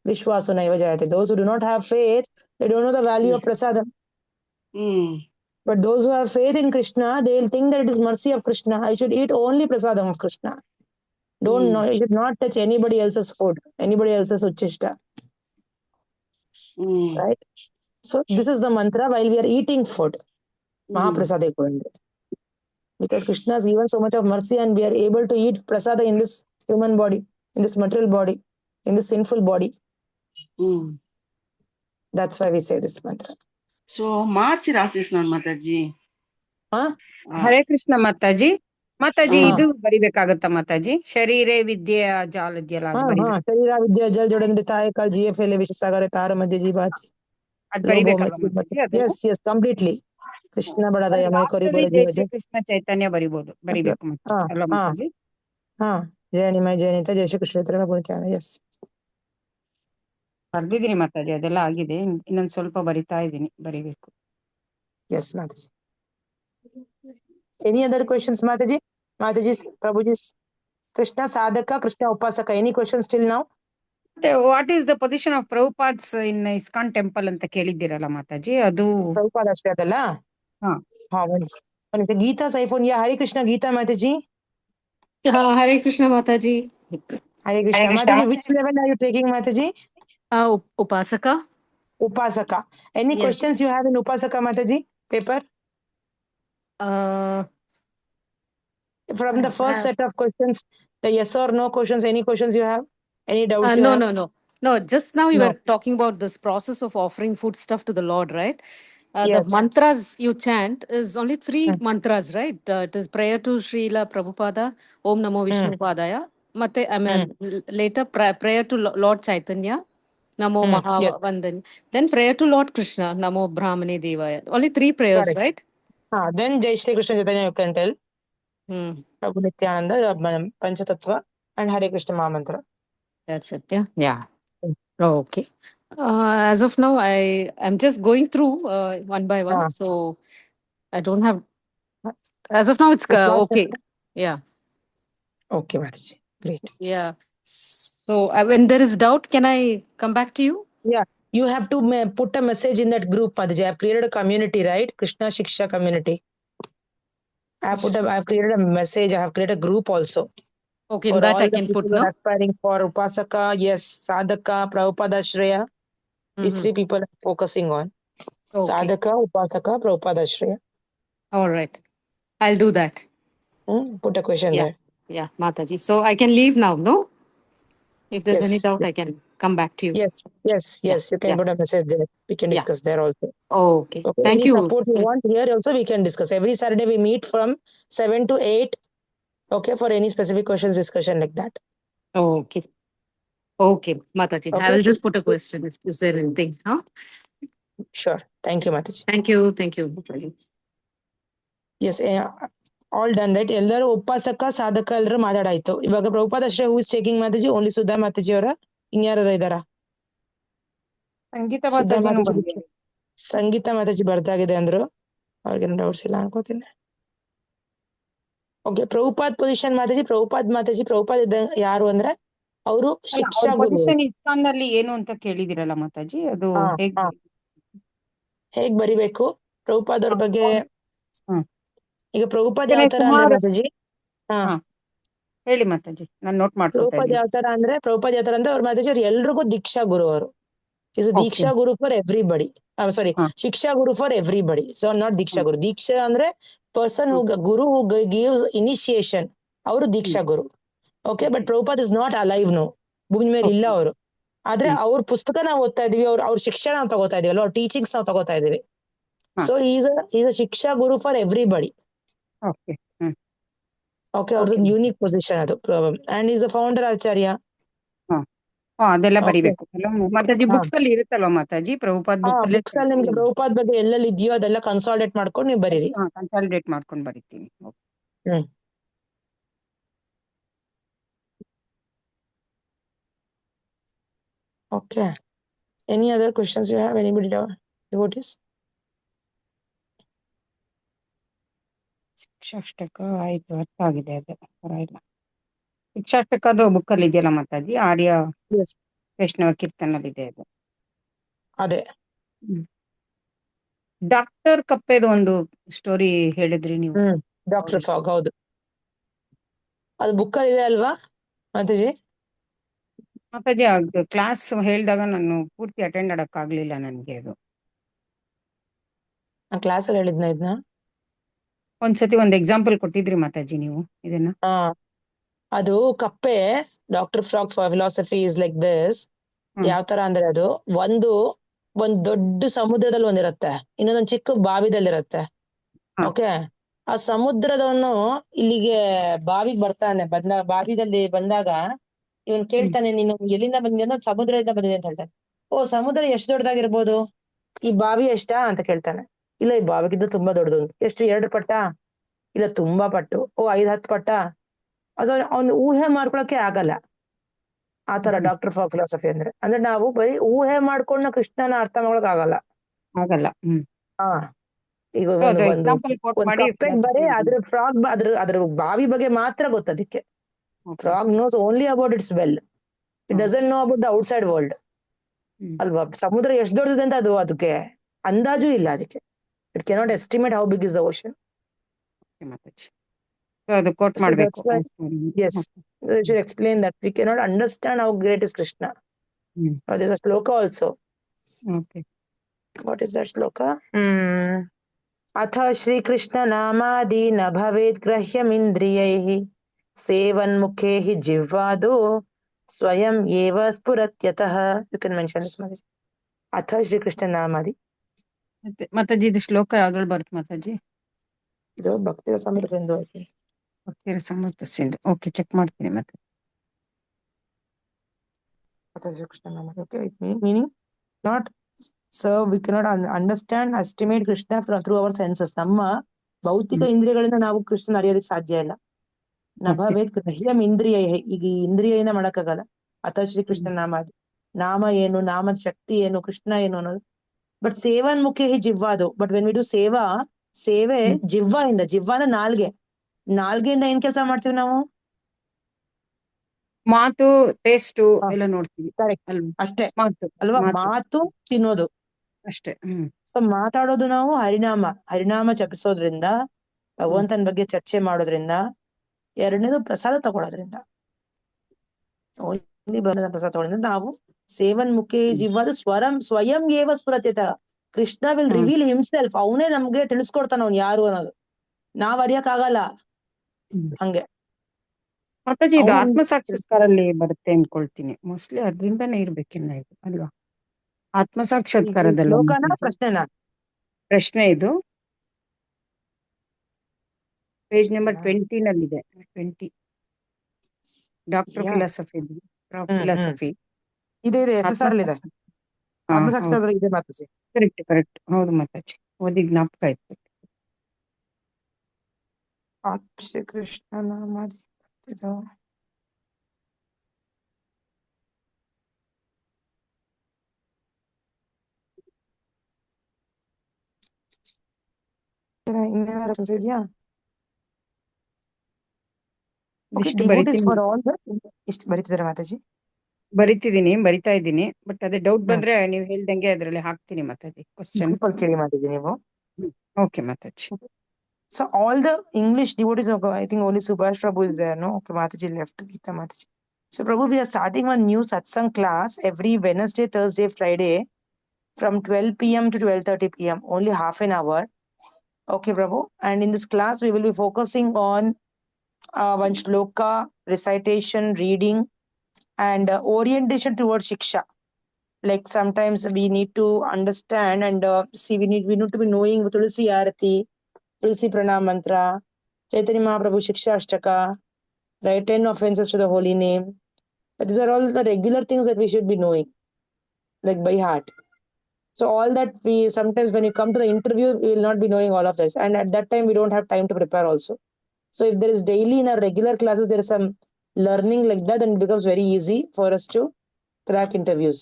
Vishwaso Naiva Jayate. Those who do not have faith, they don't know the value of prasadam. But those who have faith in Krishna, they'll think that it is mercy of Krishna. I should eat only prasadam of Krishna. You should not touch anybody else's food, anybody else's uchishta. Right? So this is the mantra while we are eating food. Mahaprasade Govinde. Because Krishna has given so much of mercy and we are able to eat prasada in this human body, in this material body, in this sinful body. That's why we say this mantra. So, March Rasisnan Mataji. Hare Krishna Mataji. Mataji ಇದು ಬರಿಬೇಕಾಗತ್ತ ಮಾತಾಜಿ? ಶರೀರೇ ವಿದ್ಯೆ ಜಾಲ ಇದೆಯಲ್ಲ, ಅದು ಬರಿಬೇಕು. ಶರೀರ ವಿದ್ಯಾ ಜಲ ಜೋಡಂದ್ರೆ ತಾಯ ಕಾಲ್ GFL ವಿಷಸಾಗರ ತಾರ ಮಧ್ಯ ಜೀವಾತಿ. ಅದು ಬರಿಬೇಕಲ್ಲ ಮಾತಾಜಿ? Yes, completely. ಕೃಷ್ಣ ಬಡದಯ ಮೈ ಕೊರಿ ಜೈ ಬರ ಶ್ರೀ ಕೃಷ್ಣ ಚೈತನ್ಯ ಬರಿಬೇಕು ಅಲ್ಲ ಮಾತಾಜಿ? ಜಯನಿಮಯ ಜಯನಿತ ಜಯ ಶ್ರೀ ಕೃಷ್ಣ ಗುಣಿತಾನ. ಎಸ್, ಬರ್ದಿದ್ದೀನಿ ಮಾತಾಜಿ, ಅದೆಲ್ಲ ಆಗಿದೆ. ಇನ್ನೊಂದ್ ಸ್ವಲ್ಪ ಬರಿತಾ ಇದ್ದೀನಿ, ಬರಿಬೇಕು. Yes Mataji. Any other questions, Mataji? Mataji's, Prabhuji's? Krishna Sadhaka, Krishna Upasaka. Any questions till now? What is the position of Prabhupad's in ISKCON temple ಅಂತ ಕೇಳಿದ್ದೀರಲ್ಲ ಮಾತಾಜಿ, ಅದು ಪ್ರಭುಪಾದ ಅಷ್ಟೇ ಅದಲ್ಲ? Geetha ಸೈಫೋನ್. Hare Krishna, Geeta Mataji. Hare Krishna Mataji. Hare Krishna. Mataji, which level are you taking, Mataji? Upasaka. Upasaka. Any questions you have in Upasaka, Mataji? Paper? Uh, From the first set of questions, the yes or no questions, any questions you have? Any doubts you No, have? no, no. No, just now you No. were talking about this process of offering food stuff to the Lord, right? The Yes. mantras you chant is only 3 Mm. mantras, right? It is prayer to Srila Prabhupada, Om Namo Vishnu Padaya. Mate, I mean, later prayer to Lord Chaitanya, Namo Yes. Mahavandan. Then prayer to Lord Krishna, Namo Brahmane Devaya. Only 3 prayers, Correct. right? Then Jai Shri Krishna Chaitanya you can tell. Prabhu Nityananda, Panchatattva, and Hare Krishna Mahamantra. That's it. Yeah. Yeah. Okay. As of now, I'm just going through one by one. So I don't have. As of now, it's okay. Yeah. Okay, Mataji. Great. Yeah. So when there is doubt, can I come back to you? Yeah. You have to put a message in that group, Mataji. I've created a community, right? Krishna Shiksha community. I've created a message. I have created a group also. Okay, For in that all I the can people put, who are no? aspiring for Upasaka, yes, Sadhaka, Prabhupada Shreya. These 3 people are focusing on. Okay. Sadhaka, Upasaka, Prabhupada Shreya. All right. I'll do that. Put a question Yeah. there. Yeah, Mataji. So I can leave now, no? If there's any Yes. doubt, I can come back to you. Yes. You can put a message there. We can discuss there also. Okay. Okay. Thank Any you. support you want here also we can discuss. Every Saturday we meet from 7 to 8. Okay, for any specific questions discussion like that. Okay. Okay, Mataji. I Okay. will just put a question. Is there anything? Huh? Sure. Thank you, Mataji. Thank you. Thank you, Mataji. Yes, all done, right? ಎಲ್ಲರೂ ಉಪಾಸಕ ಸಾಧಕ ಎಲ್ಲರೂ ಮಾತಾಡಾಯ್ತು. ಇವಾಗ ಪ್ರಭುಪಾದ ಅಷ್ಟೇ who is taking Mataji, only Sudha Mataji ಅವರ ಇನ್ಯಾರು ಇದಾರಾ? ಸಂಗೀತ ಸುಧಾ ಮಾತಾಜಿನೂ ಮಾತಾಜಿ, ಬಂದಿದೆ. ಸಂಗೀತ ಮಾತಾಜಿ ಬರ್ತಾಗಿದೆ ಅಂದ್ರು. ಅವ್ರಿಗೇನು ಡೌಟ್ಸ್ ಇಲ್ಲ ಅನ್ಕೋತೀನಿ. ಓಕೆ, ಪ್ರಭುಪಾದ್ ಪೊಸಿಷನ್ ಮಾತಾಜಿ, ಪ್ರಭುಪಾದ್ ಇದ್ದ ಯಾರು ಅಂದ್ರೆ ಅವರು ಶಿಕ್ಷಾ ಗುರು. ಪೊಸಿಷನ್ ಇಸ್ಕಾನ್ ನಲ್ಲಿ ಏನು ಅಂತ ಕೇಳಿದಿರಲ್ಲ ಮಾತಾಜಿ, ಅದು ಹೇಗ್ ಬರಿಬೇಕು ಪ್ರಭುಪಾದ್ ಅವ್ರ ಬಗ್ಗೆ? ಈಗ ಪ್ರಭುಪಾದ್ ಯಾವ ತರ ಅಂದ್ರೆ ಸುಮಾರು ಮಾತಾಜಿ, ಹೇಳಿ ಮಾತಾಜಿ, ನಾನು ನೋಟ್ ಮಾಡ್ಕೊತಾ ಪ್ರಭುಪಾದ್ ಇದ್ದೀನಿ. ಯಾವ ತರ ಅಂದ್ರೆ ಅವ್ರ ಮಾತಾಜಿ ಅವ್ರು ಎಲ್ರಿಗೂ ದೀಕ್ಷಾ ಗುರು. ಅವರು is diksha guru for everybody. Sorry, shiksha guru for everybody. So not diksha guru. ದೀಕ್ಷಾ ಅಂದ್ರೆ person who guru who gives initiation, ಅವರು ದೀಕ್ಷಾ ಗುರು. Okay, but Prabhupad is not alive no, ಭೂಮಿ ಮೇಲೆ ಇಲ್ಲ ಅವರು. ಆದ್ರೆ ಅವ್ರ ಪುಸ್ತಕ ನಾವು ಓದ್ತಾ ಇದೀವಿ, ಅವ್ರ ಶಿಕ್ಷಣ ನಾವು ತಗೋತಾ ಇದೀವಲ್ಲ, ಅವ್ರ ಟೀಚಿಂಗ್ಸ್ ನಾವು ತಗೋತಾ ಇದೀವಿ. So is a Shiksha guru for everybody. Okay, ಅವ್ರದ್ದು ಯೂನಿಕ್ ಪೊಸಿಷನ್ ಅದು. ಅಂಡ್ ಈಸ್ ಅ ಫೌಂಡರ್ ಆಚಾರ್ಯ. ಅದೆಲ್ಲ ಬರಿಬೇಕು ಮಾತಾಜಿ. ಬುಕ್ಸ್ ಅಲ್ಲಿ ಇರುತ್ತಲ್ವಾ ಮಾತಾಜಿ, ಪ್ರಭುಪಾದ್ ಬುಕ್ಸ್ ಅಲ್ಲಿ ನಿಮ್ಗೆ ಪ್ರಭುಪಾದ್ ಬಗ್ಗೆ ಎಲ್ಲೆಲ್ಲಿ ಇದೆಯೋ ಅದೆಲ್ಲ ಕನ್ಸಾಲಿಡೇಟ್ ಮಾಡ್ಕೊಂಡು ನೀವು ಬರೀರಿ. ಕನ್ಸಾಲಿಡೇಟ್ ಮಾಡ್ಕೊಂಡು ಬರೀತೀನಿ. Okay. Any other questions you have? Anybody devotees? ಶಿಕ್ಷಾಷ್ಟಕ ಆಯ್ತು, ಅರ್ಥ ಆಗಿದೆ. ಅದು ಪರವಾಗಿಲ್ಲ. ಶಿಕ್ಷಾಷ್ಟಕದು ಬುಕ್ ಅಲ್ಲಿ ಇದೆಯಲ್ಲ ಮಾತಾಜಿ, ಆರ್ಯ ವೈಷ್ಣವ ಕೀರ್ತನಲ್ಲಿ ಇದೆ ಅದು. ಅದೇ ಡಾಕ್ಟರ್ ಕಪ್ಪೆದು ಒಂದು ಸ್ಟೋರಿ ಹೇಳಿದ್ರಿ ನೀವು. ಡಾಕ್ಟರ್ ಫಾಗ್, ಹೌದು. ಅದು ಬುಕ್ ಅಲ್ಲಿ ಇದೆ ಅಲ್ವಾ ಮಾತಾಜಿ? ಮಾತಾಜಿ ಕ್ಲಾಸ್ ಹೇಳಿದಾಗ ನಾನು ಪೂರ್ತಿ ಅಟೆಂಡ್ ಮಾಡಕ್ ಆಗ್ಲಿಲ್ಲ ನನ್ಗೆ. ಅದು ಕ್ಲಾಸ್ ಅಲ್ಲಿ ಹೇಳಿದ್ನ ಇದನ್ನ ಒಂದ್ಸತಿ ಒಂದ್ ಎಕ್ಸಾಂಪಲ್ ಕೊಟ್ಟಿದ್ರಿ ಮಾತಾಜಿ ನೀವು ಇದನ್ನ. ಅದು ಕಪ್ಪೆ, doctor frog philosophy is like this. ಯಾವ ತರ ಅಂದ್ರೆ ಅದು ಒಂದ್ ದೊಡ್ಡ ಸಮುದ್ರದಲ್ಲಿ ಒಂದಿರತ್ತೆ, ಇನ್ನೊಂದೊಂದ್ ಚಿಕ್ಕ ಬಾವಿದಲ್ಲಿರತ್ತೆ. ಓಕೆ, ಆ ಸಮುದ್ರದವನು ಇಲ್ಲಿಗೆ ಬಾವಿಗೆ ಬರ್ತಾನೆ. ಬಾವಿದಲ್ಲಿ ಬಂದಾಗ ಇವನ್ ಕೇಳ್ತಾನೆ, ನೀನು ಎಲ್ಲಿಂದ ಬಂದಿದ್ದ? ಸಮುದ್ರದಿಂದ ಬಂದಿದೆ ಅಂತ ಹೇಳ್ತಾನೆ. ಓ, ಸಮುದ್ರ ಎಷ್ಟು ದೊಡ್ಡದಾಗಿರ್ಬೋದು? ಈ ಬಾವಿ ಎಷ್ಟಾ ಅಂತ ಕೇಳ್ತಾನೆ. ಇಲ್ಲ, ಈ ಬಾವಿಗಿದ್ದು ತುಂಬಾ ದೊಡ್ಡದು. ಎಷ್ಟು? 2 ಪಟ್ಟ? ಇಲ್ಲ, ತುಂಬಾ ಪಟ್ಟು. ಓ, 5-10 ಪಟ್ಟ? ಅದು ಅವ್ನು ಊಹೆ ಮಾಡ್ಕೊಳಕ್ಕೆ ಆಗಲ್ಲ. ಆತರ ಡಾಕ್ಟರ್ ಫಾಗ್ ಫಿಲಾಸಫಿ ಅಂದ್ರೆ ನಾವು ಬರೀ ಊಹೆ ಮಾಡ್ಕೊಂಡ ಕೃಷ್ಣನ ಅರ್ಥ ಮಾಡ್ಕೊಳಕ್ ಆಗಲ್ಲ. ಈಗ ಒಂದು ಕಪ್ಪೆಗ್ ಬರೀ ಅದ್ರ ಫ್ರಾಗ್ ಅದ್ರ ಬಾವಿ ಬಗ್ಗೆ ಮಾತ್ರ ಗೊತ್ತದಕ್ಕೆ. Frog knows only about its well, it doesn't know about the outside world ಅಲ್ವಾ. ಸಮುದ್ರ ಎಷ್ಟು ದೊಡ್ಡದಿದೆ ಅಂತ ಅದಕ್ಕೆ ಅಂದಾಜು ಇಲ್ಲ. ಅದಕ್ಕೆ it cannot estimate how big is the ocean. ಅದು ಕೋಟ್ ಮಾಡಬೇಕು. Yes, we should explain that we cannot understand how great is Krishna. There's a shloka also. Okay. What is that shloka? अथ श्रीकृष्णनामादि न भवेत् ग्रह्यमिन्द्रियैः सेवन्मुखे हि जिह्वादो स्वयं एव स्फुरत्यतः. You can mention this, Mataji. ಅಥ ಶ್ರೀಕೃಷ್ಣನಾಮಾದಿ. ಮತ್ತೆ ಮಾತಾಜಿ ಇದು ಶ್ಲೋಕ ಯಾವ್ದ್ರಲ್ಲಿ ಬರುತ್ತೆ ಮಾತಾಜಿ? ಇದು ಭಕ್ತಿ ಸಮೃದ್ಧೆಂದು ಐತಿ. ಭಕ್ತಿರ ಸಮೃದ್ಧ ಸಿಂಧು. ಓಕೆ, ಚೆಕ್ ಮಾಡ್ತೀನಿ ಮತ್ತೆ. ಅಥ ಶ್ರೀಕೃಷ್ಣನಾಮಾದಿ. Okay, it meaning not so we cannot understand, estimate Krishna through our senses. ನಮ್ಮ ಭೌತಿಕ ಇಂದ್ರಿಯಗಳಿಂದ ನಾವು ಕೃಷ್ಣನ ಅರಿಯೋದಕ್ಕೆ ಸಾಧ್ಯ ಇಲ್ಲ. ನಭವೇತ್ ಗ್ರಹ್ಯಂ ಇಂದ್ರಿಯ, ಈಗ ಇಂದ್ರಿಯಿಂದ ಮಾಡಕ್ಕಾಗಲ್ಲ. ಅಥ ಶ್ರೀಕೃಷ್ಣ ನಾಮಾದಿ. ನಾಮ ಏನು, ನಾಮದ ಶಕ್ತಿ ಏನು, ಕೃಷ್ಣ ಏನು ಅನ್ನೋದು. ಬಟ್ ಸೇವನ್ಮುಖಿ ಜಿವ್ವಾದು. But when we do seva ಜಿವ್ವಾಯಿಂದ. ಜಿವ್ವಾನ ನಾಲ್ಗೆಯಿಂದ ಏನ್ ಕೆಲಸ ಮಾಡ್ತೀವಿ ನಾವು? ಮಾತು, ಟೇಸ್ಟು ಎಲ್ಲ ನೋಡ್ತೀವಿ ಅಷ್ಟೇ ಮಾತು ಅಲ್ವಾ? ಮಾತು ತಿನ್ನೋದು ಅಷ್ಟೇ. ಸೊ ಮಾತಾಡೋದು ನಾವು ಹರಿನಾಮ ಜಪಿಸೋದ್ರಿಂದ, ಭಗವಂತನ ಬಗ್ಗೆ ಚರ್ಚೆ ಮಾಡೋದ್ರಿಂದ. ಎರಡನೇದು ಪ್ರಸಾದ ತಗೊಳೋದ್ರಿಂದ, ಪ್ರಸಾದ ತಗೊಳ್ಳೋದ್ರಿಂದ ನಾವು ಸೇವನ್ ಮುಖೇ ಜೀವಾದ ಸ್ವಯಂ ಏವ ಸ್ಫುರತ್ಯತ. Krishna will reveal himself. ಅವನೇ ನಮ್ಗೆ ತಿಳಿಸ್ಕೊಡ್ತಾನ ಅವ್ನು ಯಾರು ಅನ್ನೋದು. ನಾವ್ ಅರಿಯಕ್ ಆಗಲ್ಲ ಹಂಗೆ. ಮಾತಾಜಿ ಇದು ಆತ್ಮಸಾಕ್ಷಾತ್ಕಾರಲ್ಲಿ ಬರುತ್ತೆ ಅನ್ಕೊಳ್ತೀನಿ. ಮೋಸ್ಟ್ಲಿ ಅದ್ರಿಂದಾನೇ ಇರ್ಬೇಕಿನ್ನ ಇದು ಅಲ್ವಾ? ಆತ್ಮಸಾಕ್ಷಾತ್ಕಾರದಲ್ಲ ಪ್ರಶ್ನೆನಾ? ಪ್ರಶ್ನೆ ಇದು ಪೇಜ್ ನಂಬರ್ 20 ನಲ್ಲಿದೆ. 20 ಡಾಕ್ಟರ್ ಫಿಲಾಸಫಿ ಫಿಲಾಸಫಿ ಇದೆ SSR ಇದೆ. ಆತ್ಮಸಾಕ್ಷಾತ್ಕಾರ ಇದೆ ಮಾತಾಜಿ. ಕರೆಕ್ಟ್ ಹೌದು ಮಾತಾಜಿ, ಓದಿ ಜ್ಞಾಪಕ ಆಯ್ತು. ಶ್ರೀಕೃಷ್ಣ ನಾಮಾದಿ ಇನ್ನೇನಾದ್ರು ಇದೆಯಾ? ಇಷ್ಟು ಬರೀತಿದ್ದಾರೆ ಮಾತಾಜಿ? ಬರಿತಾ ಇದ್ದೀನಿ. ಬಟ್ ಅದೇ ಡೌಟ್ ಬಂದ್ರೆ ನೀವು ಹೇಳ್ದಂಗೆ ಅದ್ರಲ್ಲಿ ಹಾಕ್ತೀನಿ ಮಾತಾಜಿ. ಕ್ವಶನ್ ಕೇಳಿ ಮಾತಾಜಿ ನೀವು. Okay Mataji. So all the English devotees, I think only Subhash Prabhu is there, no? Okay, Mataji left. Geeta Mataji. So Prabhu, we are starting one new satsang class every Wednesday, Thursday, Friday from 12 p.m. to 12:30 p.m. Only half an hour. Okay, Prabhu. And in this class, we will be focusing on one shloka, recitation, reading, and orientation towards shiksha. Like sometimes we need to understand and see. We need to be knowing Tulsi Arati, Tulsi Pranam Mantra, Chaitanya Mahaprabhu Shiksha Ashtaka, right? 10 offenses to the holy name. But these are all the regular things that we should be knowing, like by heart. So all that we sometimes when you come to the interview, we will not be knowing all of this. And at that time, we don't have time to prepare also. So if there is daily in our regular classes, there is some learning like that, and it becomes very easy for us to crack interviews.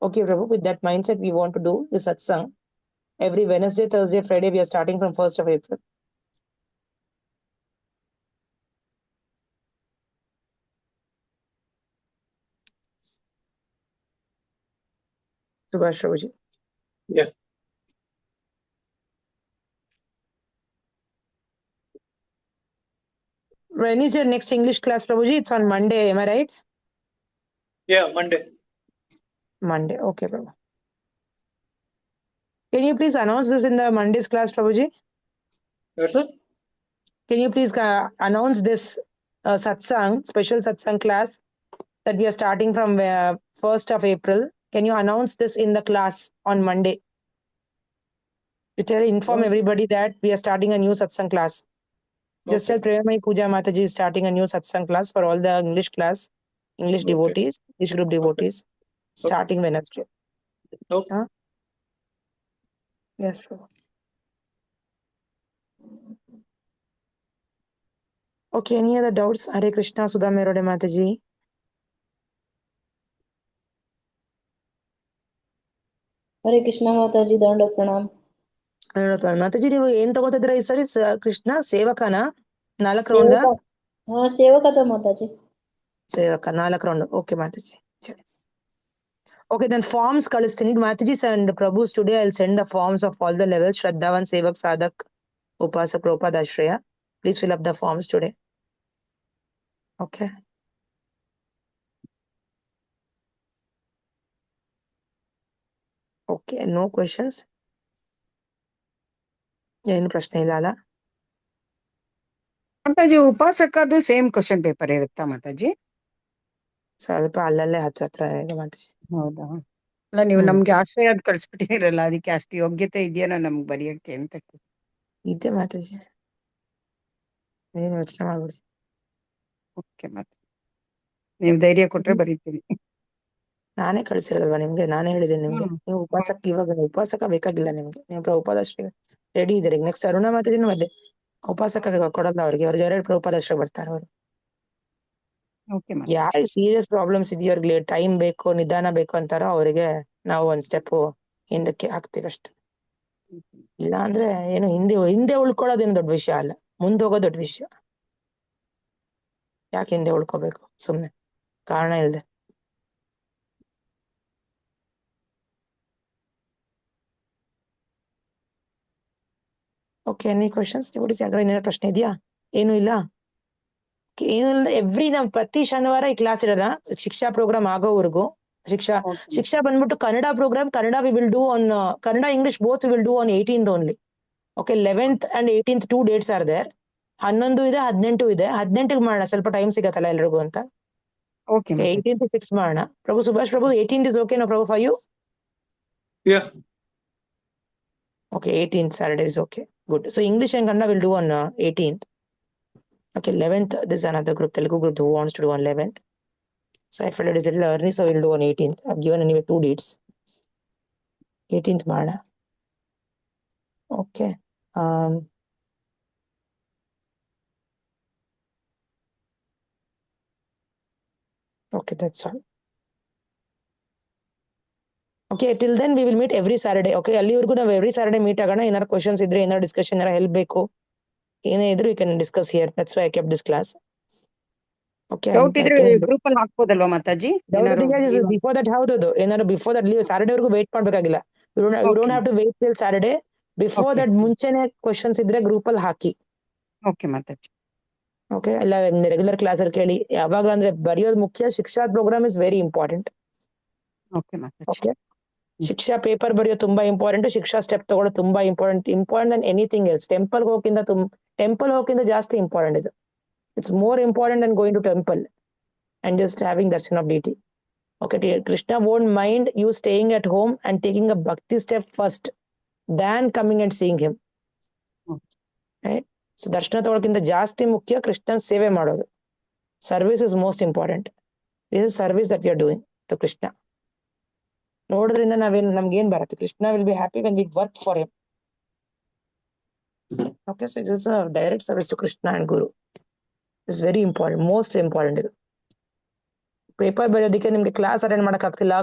Okay, Prabhu, with that mindset, we want to do the satsang. Every Wednesday, Thursday, Friday, we are starting from 1st of April. Subhash Prabhuji. Yeah. When is your next English class, Prabhuji? It's on Monday, am I right? Yeah, Monday. Monday, okay, Prabhu. Can you please announce this in the Monday's class, Prabhuji? Yes, sir. Can you please announce this satsang, special satsang class that we are starting from 1st of April? Can you announce this in the class on Monday? To inform everybody that we are starting a new satsang class. Just tell Premamai Pooja Mataji is starting a new satsang class for all the English class, English devotees, English group devotees, starting Wednesday. Okay. Huh? Yes, sir. Okay, any other doubts? Hare Krishna, Sudha Merode Mataji. Hare Krishna Mataji, ದಂಡ ಪ್ರಣಾಮ್. ಮಾತಾಜಿ, ನೀವು ಏನ್ ತಗೋತಿದ್ರ ಈ ಸರಿ? ಕೃಷ್ಣ ಸೇವಕನ 4 round? ಹಾ, ಸೇವಕ ಮಾತಾಜಿ. ಸೇವಕ 4 round. Okay Mataji. Okay, then forms ಕಳಿಸ್ತೀನಿ. Mataji's and Prabhu's today I'll send the forms of all the levels. Shraddhavan, Sevak, Sadak, Upasak, Propad, Ashraya. Please fill up the forms today. Okay. Okay, no questions. ಏನು ಪ್ರಶ್ನೆ ಇಲ್ಲ ಅಲ್ಲ? Mataji ಉಪಾಸಕದ್ದು same question paper ಇರುತ್ತಾ ಮಾತಾಜಿ? ಸ್ವಲ್ಪ ಅಲ್ಲಲ್ಲೇ ಹತ್ರ ಇದೆ ಮಾತಾಜಿ. ಹೌದಾ? ಅಲ್ಲ ನೀವು ನಮ್ಗೆ ಆಶ್ರಯ ಅದ್ ಕಳ್ಸಿಬಿಟ್ಟಿರಲ್ಲ, ಅದಕ್ಕೆ ಅಷ್ಟು ಯೋಗ್ಯತೆ ಇದೆಯೇನೋ ನಮ್ಗೆ ಬರೆಯಕ್ಕೆ ಅಂತ. ಇದೆ ಮಾತಾಜಿ, ಏನು ಯೋಚನೆ ಮಾಡ್ಬಿಡಿ. ಓಕೆ ಮತ್ತೆ ನೀವು ಧೈರ್ಯ ಕೊಟ್ರೆ ಬರೀತೀವಿ. ನಾನೇ ಕಳ್ಸಿರೋದಲ್ವಾ ನಿಮ್ಗೆ, ನಾನೇ ಹೇಳಿದ್ದೀನಿ ನಿಮ್ಗೆ. ನೀವು ಉಪವಾಸಕ ಬೇಕಾಗಿಲ್ಲ ನಿಮ್ಗೆ, ನೀವು ಪ್ರಭುಪಾದಶ್ರೀ ರೆಡಿ ಇದ್ದೀರಿ. ನೆಕ್ಸ್ಟ್ ಅರುಣ ಮಾತಾಜಿನೂ ಅದೇ ಉಪವಾಸಕ ಕೊಡಲ್ಲ ಅವ್ರಿಗೆ, ಅವ್ರಿಗೆ 2 ಪ್ರಭುಪಾದಶ್ರೀ ಬರ್ತಾರೆ ಅವರು. ಯಾರು ಸೀರಿಯಸ್ ಪ್ರಾಬ್ಲಮ್ಸ್ ಇದೆಯೋ, ಅವ್ರಿಗೆ ಟೈಮ್ ಬೇಕು, ನಿಧಾನ ಬೇಕು ಅಂತಾರೋ ಅವರಿಗೆ ನಾವು ಒಂದ್ ಸ್ಟೆಪ್ ಹಿಂದಕ್ಕೆ ಹಾಕ್ತೀವಿ ಅಷ್ಟೇ. ಇಲ್ಲ ಅಂದ್ರೆ ಏನು ಹಿಂದೆ ಉಳ್ಕೊಳ್ಳೋದೇನು ದೊಡ್ಡ ವಿಷಯ ಅಲ್ಲ, ಮುಂದೆ ಹೋಗೋ ದೊಡ್ಡ ವಿಷಯ. ಯಾಕೆ ಹಿಂದೆ ಉಳ್ಕೋಬೇಕು ಸುಮ್ನೆ ಕಾರಣ ಇಲ್ದೆ? Okay, any questions? ಏನಾದ್ರು ಪ್ರಶ್ನೆ ಇದೆಯಾ? ಏನು ಇಲ್ಲ? ಏನು ಇಲ್ಲ. ನಮ್ ಪ್ರತಿ ಶನಿವಾರ ಈ ಕ್ಲಾಸ್ ಇರೋದ ಶಿಕ್ಷಾ ಪ್ರೋಗ್ರಾಮ್ ಆಗೋವರೆಗೂ. ಶಿಕ್ಷಾ ಬಂದ್ಬಿಟ್ಟು Kannada program, Kannada we will do on Kannada English both we will do on 18th only. Okay, 11th and 18th 2 dates are there. 11 ಇದೆ, 18 ಇದೆ. 18ಗೆ ಮಾಡೋಣ, ಸ್ವಲ್ಪ ಟೈಮ್ ಸಿಗತ್ತಲ್ಲ ಎಲ್ರಿಗೂ ಅಂತ. 18th ಫಿಕ್ಸ್ ಮಾಡೋಣ. Prabhu Subhash Prabhu, 18th is okay no Prabhu for you? Okay, 18th Saturday is okay. Good. So English and Kannada will do on 18th. Okay, 11th, there's another group, Telugu group, who wants to do on 11th. So I felt it is a little early, so we'll do on 18th. I've given anyway 2 dates. 18th Mada. Okay. Okay, that's all. Okay, till then we will meet every Saturday. Okay, ಅಲ್ಲಿವರೆಗೂ ನಾವು every Saturday meet ಆಗೋಣ. ಏನಾದ್ರು questions ಇದ್ರೆ, ಏನಾದ್ರು discussion, ಏನಾದ್ರು help ಬೇಕು, ಏನೇ ಇದ್ರು you can discuss here. That's why I kept this class. Okay, doubt ಇದ್ರೆ ಗ್ರೂಪ್ ಅಲ್ಲಿ ಹಾಕ್ಬೋದಲ್ವಾ ಮಾತಾಜಿ? ಬಿಫೋರ್ ದಟ್ ಹೌದು, ಏನಾದ್ರು ಬಿಫೋರ್ ದಟ್ ಸಾಟರ್ಡೆ ವರೆಗೂ ವೇಟ್ ಮಾಡ್ಬೇಕಾಗಿಲ್ಲ. You don't have to wait till Saturday. Before that ಮುಂಚೆನೆ ಕ್ವಶನ್ಸ್ ಇದ್ರೆ ಗ್ರೂಪ್ ಅಲ್ಲಿ ಹಾಕಿ. ಓಕೆ ಮಾತಾಜಿ. ಓಕೆ, ಎಲ್ಲ ರೆಗ್ಯುಲರ್ ಕ್ಲಾಸ್ ಅಲ್ಲಿ ಕೇಳಿ. ಯಾವಾಗ ಅಂದ್ರೆ ಬರೆಯೋದು ಮುಖ್ಯ. Shiksha programme is very important. Okay, Shiksha paper ಬರೆಯೋದು ತುಂಬಾ ಇಂಪಾರ್ಟೆಂಟ್. ಶಿಕ್ಷಾ ಸ್ಟೆಪ್ ತಗೊಳ್ಳೋದು ತುಂಬಾ important than anything else. Temple ಹೋಗಕ್ಕಿಂತ ಜಾಸ್ತಿ ಇಂಪಾರ್ಟೆಂಟ್ ಇದು. It's more important than going to temple and just having darshan of deity. Okay, Krishna won't mind you staying at home and taking a bhakti step first than coming and seeing him. Right? So darshana ತಗೊಳ್ಳೋಕ್ಕಿಂತ ಜಾಸ್ತಿ ಮುಖ್ಯ ಕೃಷ್ಣನ್ ಸೇವೆ ಮಾಡೋದು. Service is most important. This is service that we are doing to Krishna. ನೋಡೋದ್ರಿಂದ ನಮ್ಗೇನ್ ಬರುತ್ತೆ? Krishna will be happy when we work for him. Okay, so this is a direct service to Krishna and Guru. It's very important, most important. ಇದು paper ಬರೆಯೋದಕ್ಕೆ ನಿಮ್ಗೆ class attend ಮಾಡಕ್ ಆಗ್ತಿಲ್ಲ,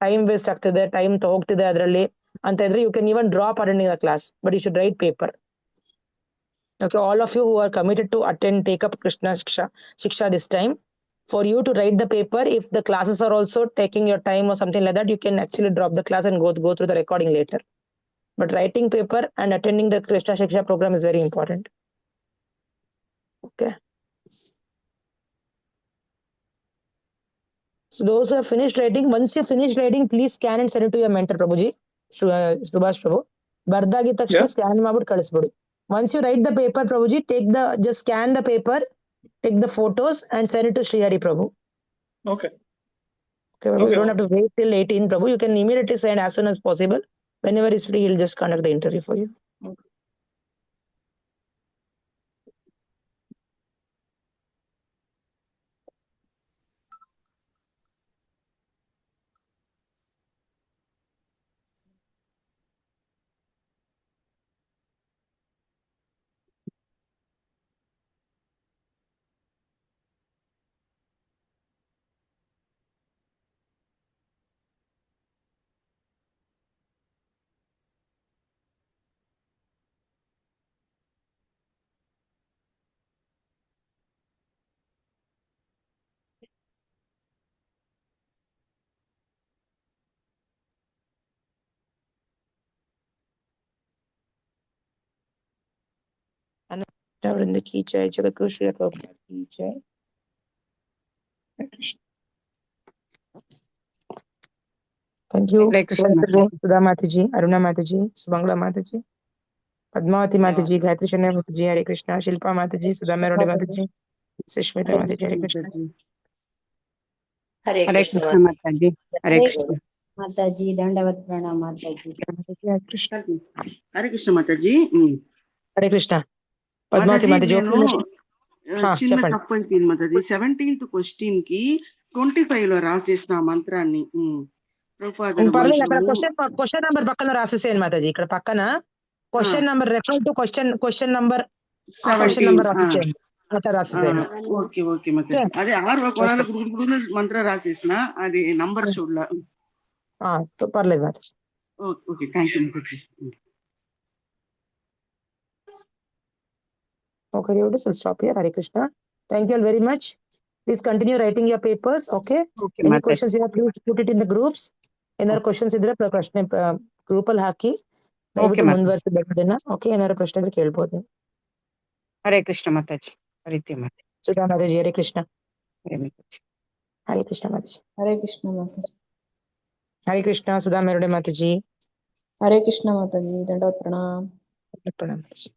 time waste ಆಗ್ತಿದೆ, time ಹೋಗ್ತಿದೆ ಅದರಲ್ಲಿ ಅಂತ ಇದ್ರೆ, you can even drop attending the class, but you should write paper. Okay, all of you who are committed to attend, take up Krishna Shiksha this time. For you to write the paper, if the classes are also taking your time or something like that, you can actually drop the class and go through the recording later. But writing paper and attending the Krishna Shiksha program is very important. Okay. So those who have finished writing, once you finish writing, please scan and send it to your mentor, Prabhuji, Subhash Prabhu. ಬರ್ದಾಗಿದ ತಕ್ಷಣ scan ಮಾಡ್ಬಿಟ್ಟು ಕಳಿಸ್ಬಿಡಿ. Once you write the paper, Prabhuji, just scan the paper, take the photos and send it to Sri Hari Prabhu. Okay. Okay, Prabhu, you don't have to wait till 18, Prabhu. You can immediately send as soon as possible. Whenever he's free, he'll just conduct the interview for you. Okay. Vrinda ki jai, Jagadguru Srila Prabhupada ki jai. Thank you. Sudha Mataji, Aruna Mataji, Subangla Mataji. Padmavati Mataji, Gayatri Shania Mataji, Hare Krishna, Shilpa Mataji, Sudha Merode Mataji, Sushmita Mataji, Hare Krishna. Hare Hare Krishna Krishna Mataji. Hare Hare Krishna. Mataji ದಂಡವತ್ ಪ್ರಣಾಮ Mataji. Hare Krishna. ಹರೇ Krishna Mataji. Hare Krishna. Padmavati Mataji Mataji, నేను చిన్న చెప్పండి. తప్పు అయిపోయింది Mataji. 17th question కి 25 లో రాసేసిన ఆ మంత్రాన్ని. ప్రభుపాదుల పర్లేదు, అక్కడ మంత్రము క్వశ్చన్ నంబర్ పక్కన రాసేసేయండి మాతాజీ. ఇక్కడ పక్కన question number refer to question number, ఆ క్వశ్చన్ 17. నంబర్ రాసేసేయండి. అట్లా రాసేసేయండి. Okay okay Mataji. అదే 6వ కొనాల గురుగుడు మంత్ర రాసేసిన, అది నంబర్ చూడలా. పర్లేదు Mataji. Okay thank you Mataji. Okay, devotees, we'll stop here. Hare Krishna. Thank you all very much. Please continue writing your papers. Okay. Okay, Any Mataji. questions you have, please put it in the groups. ಏನಾದ್ರು questions ಇದ್ರೆ ಪ್ರಶ್ನೆ group ಅಲ್ಲಿ ಹಾಕಿ ದಯವಿಟ್ಟು ಮುಂದುವರಿಸಬೇಕದನ್ನ. Okay, ಏನಾದ್ರು ಪ್ರಶ್ನೆ ಇದ್ರೆ ಕೇಳ್ಬೋದು. ಹರೇ ಕೃಷ್ಣ ಮಾತಾಜಿ. ಹರಿತಿ ಮಾತೆ. Sudha Mataji, Hare Krishna. Hare Krishna Mataji. Hare Krishna Mataji. Hare Krishna. Sudha ಮೇರುಡೆ Mataji. Hare Krishna Mataji. Dandavat pranam. ಪ್ರಣಾಮ ಮಾತಾಜಿ.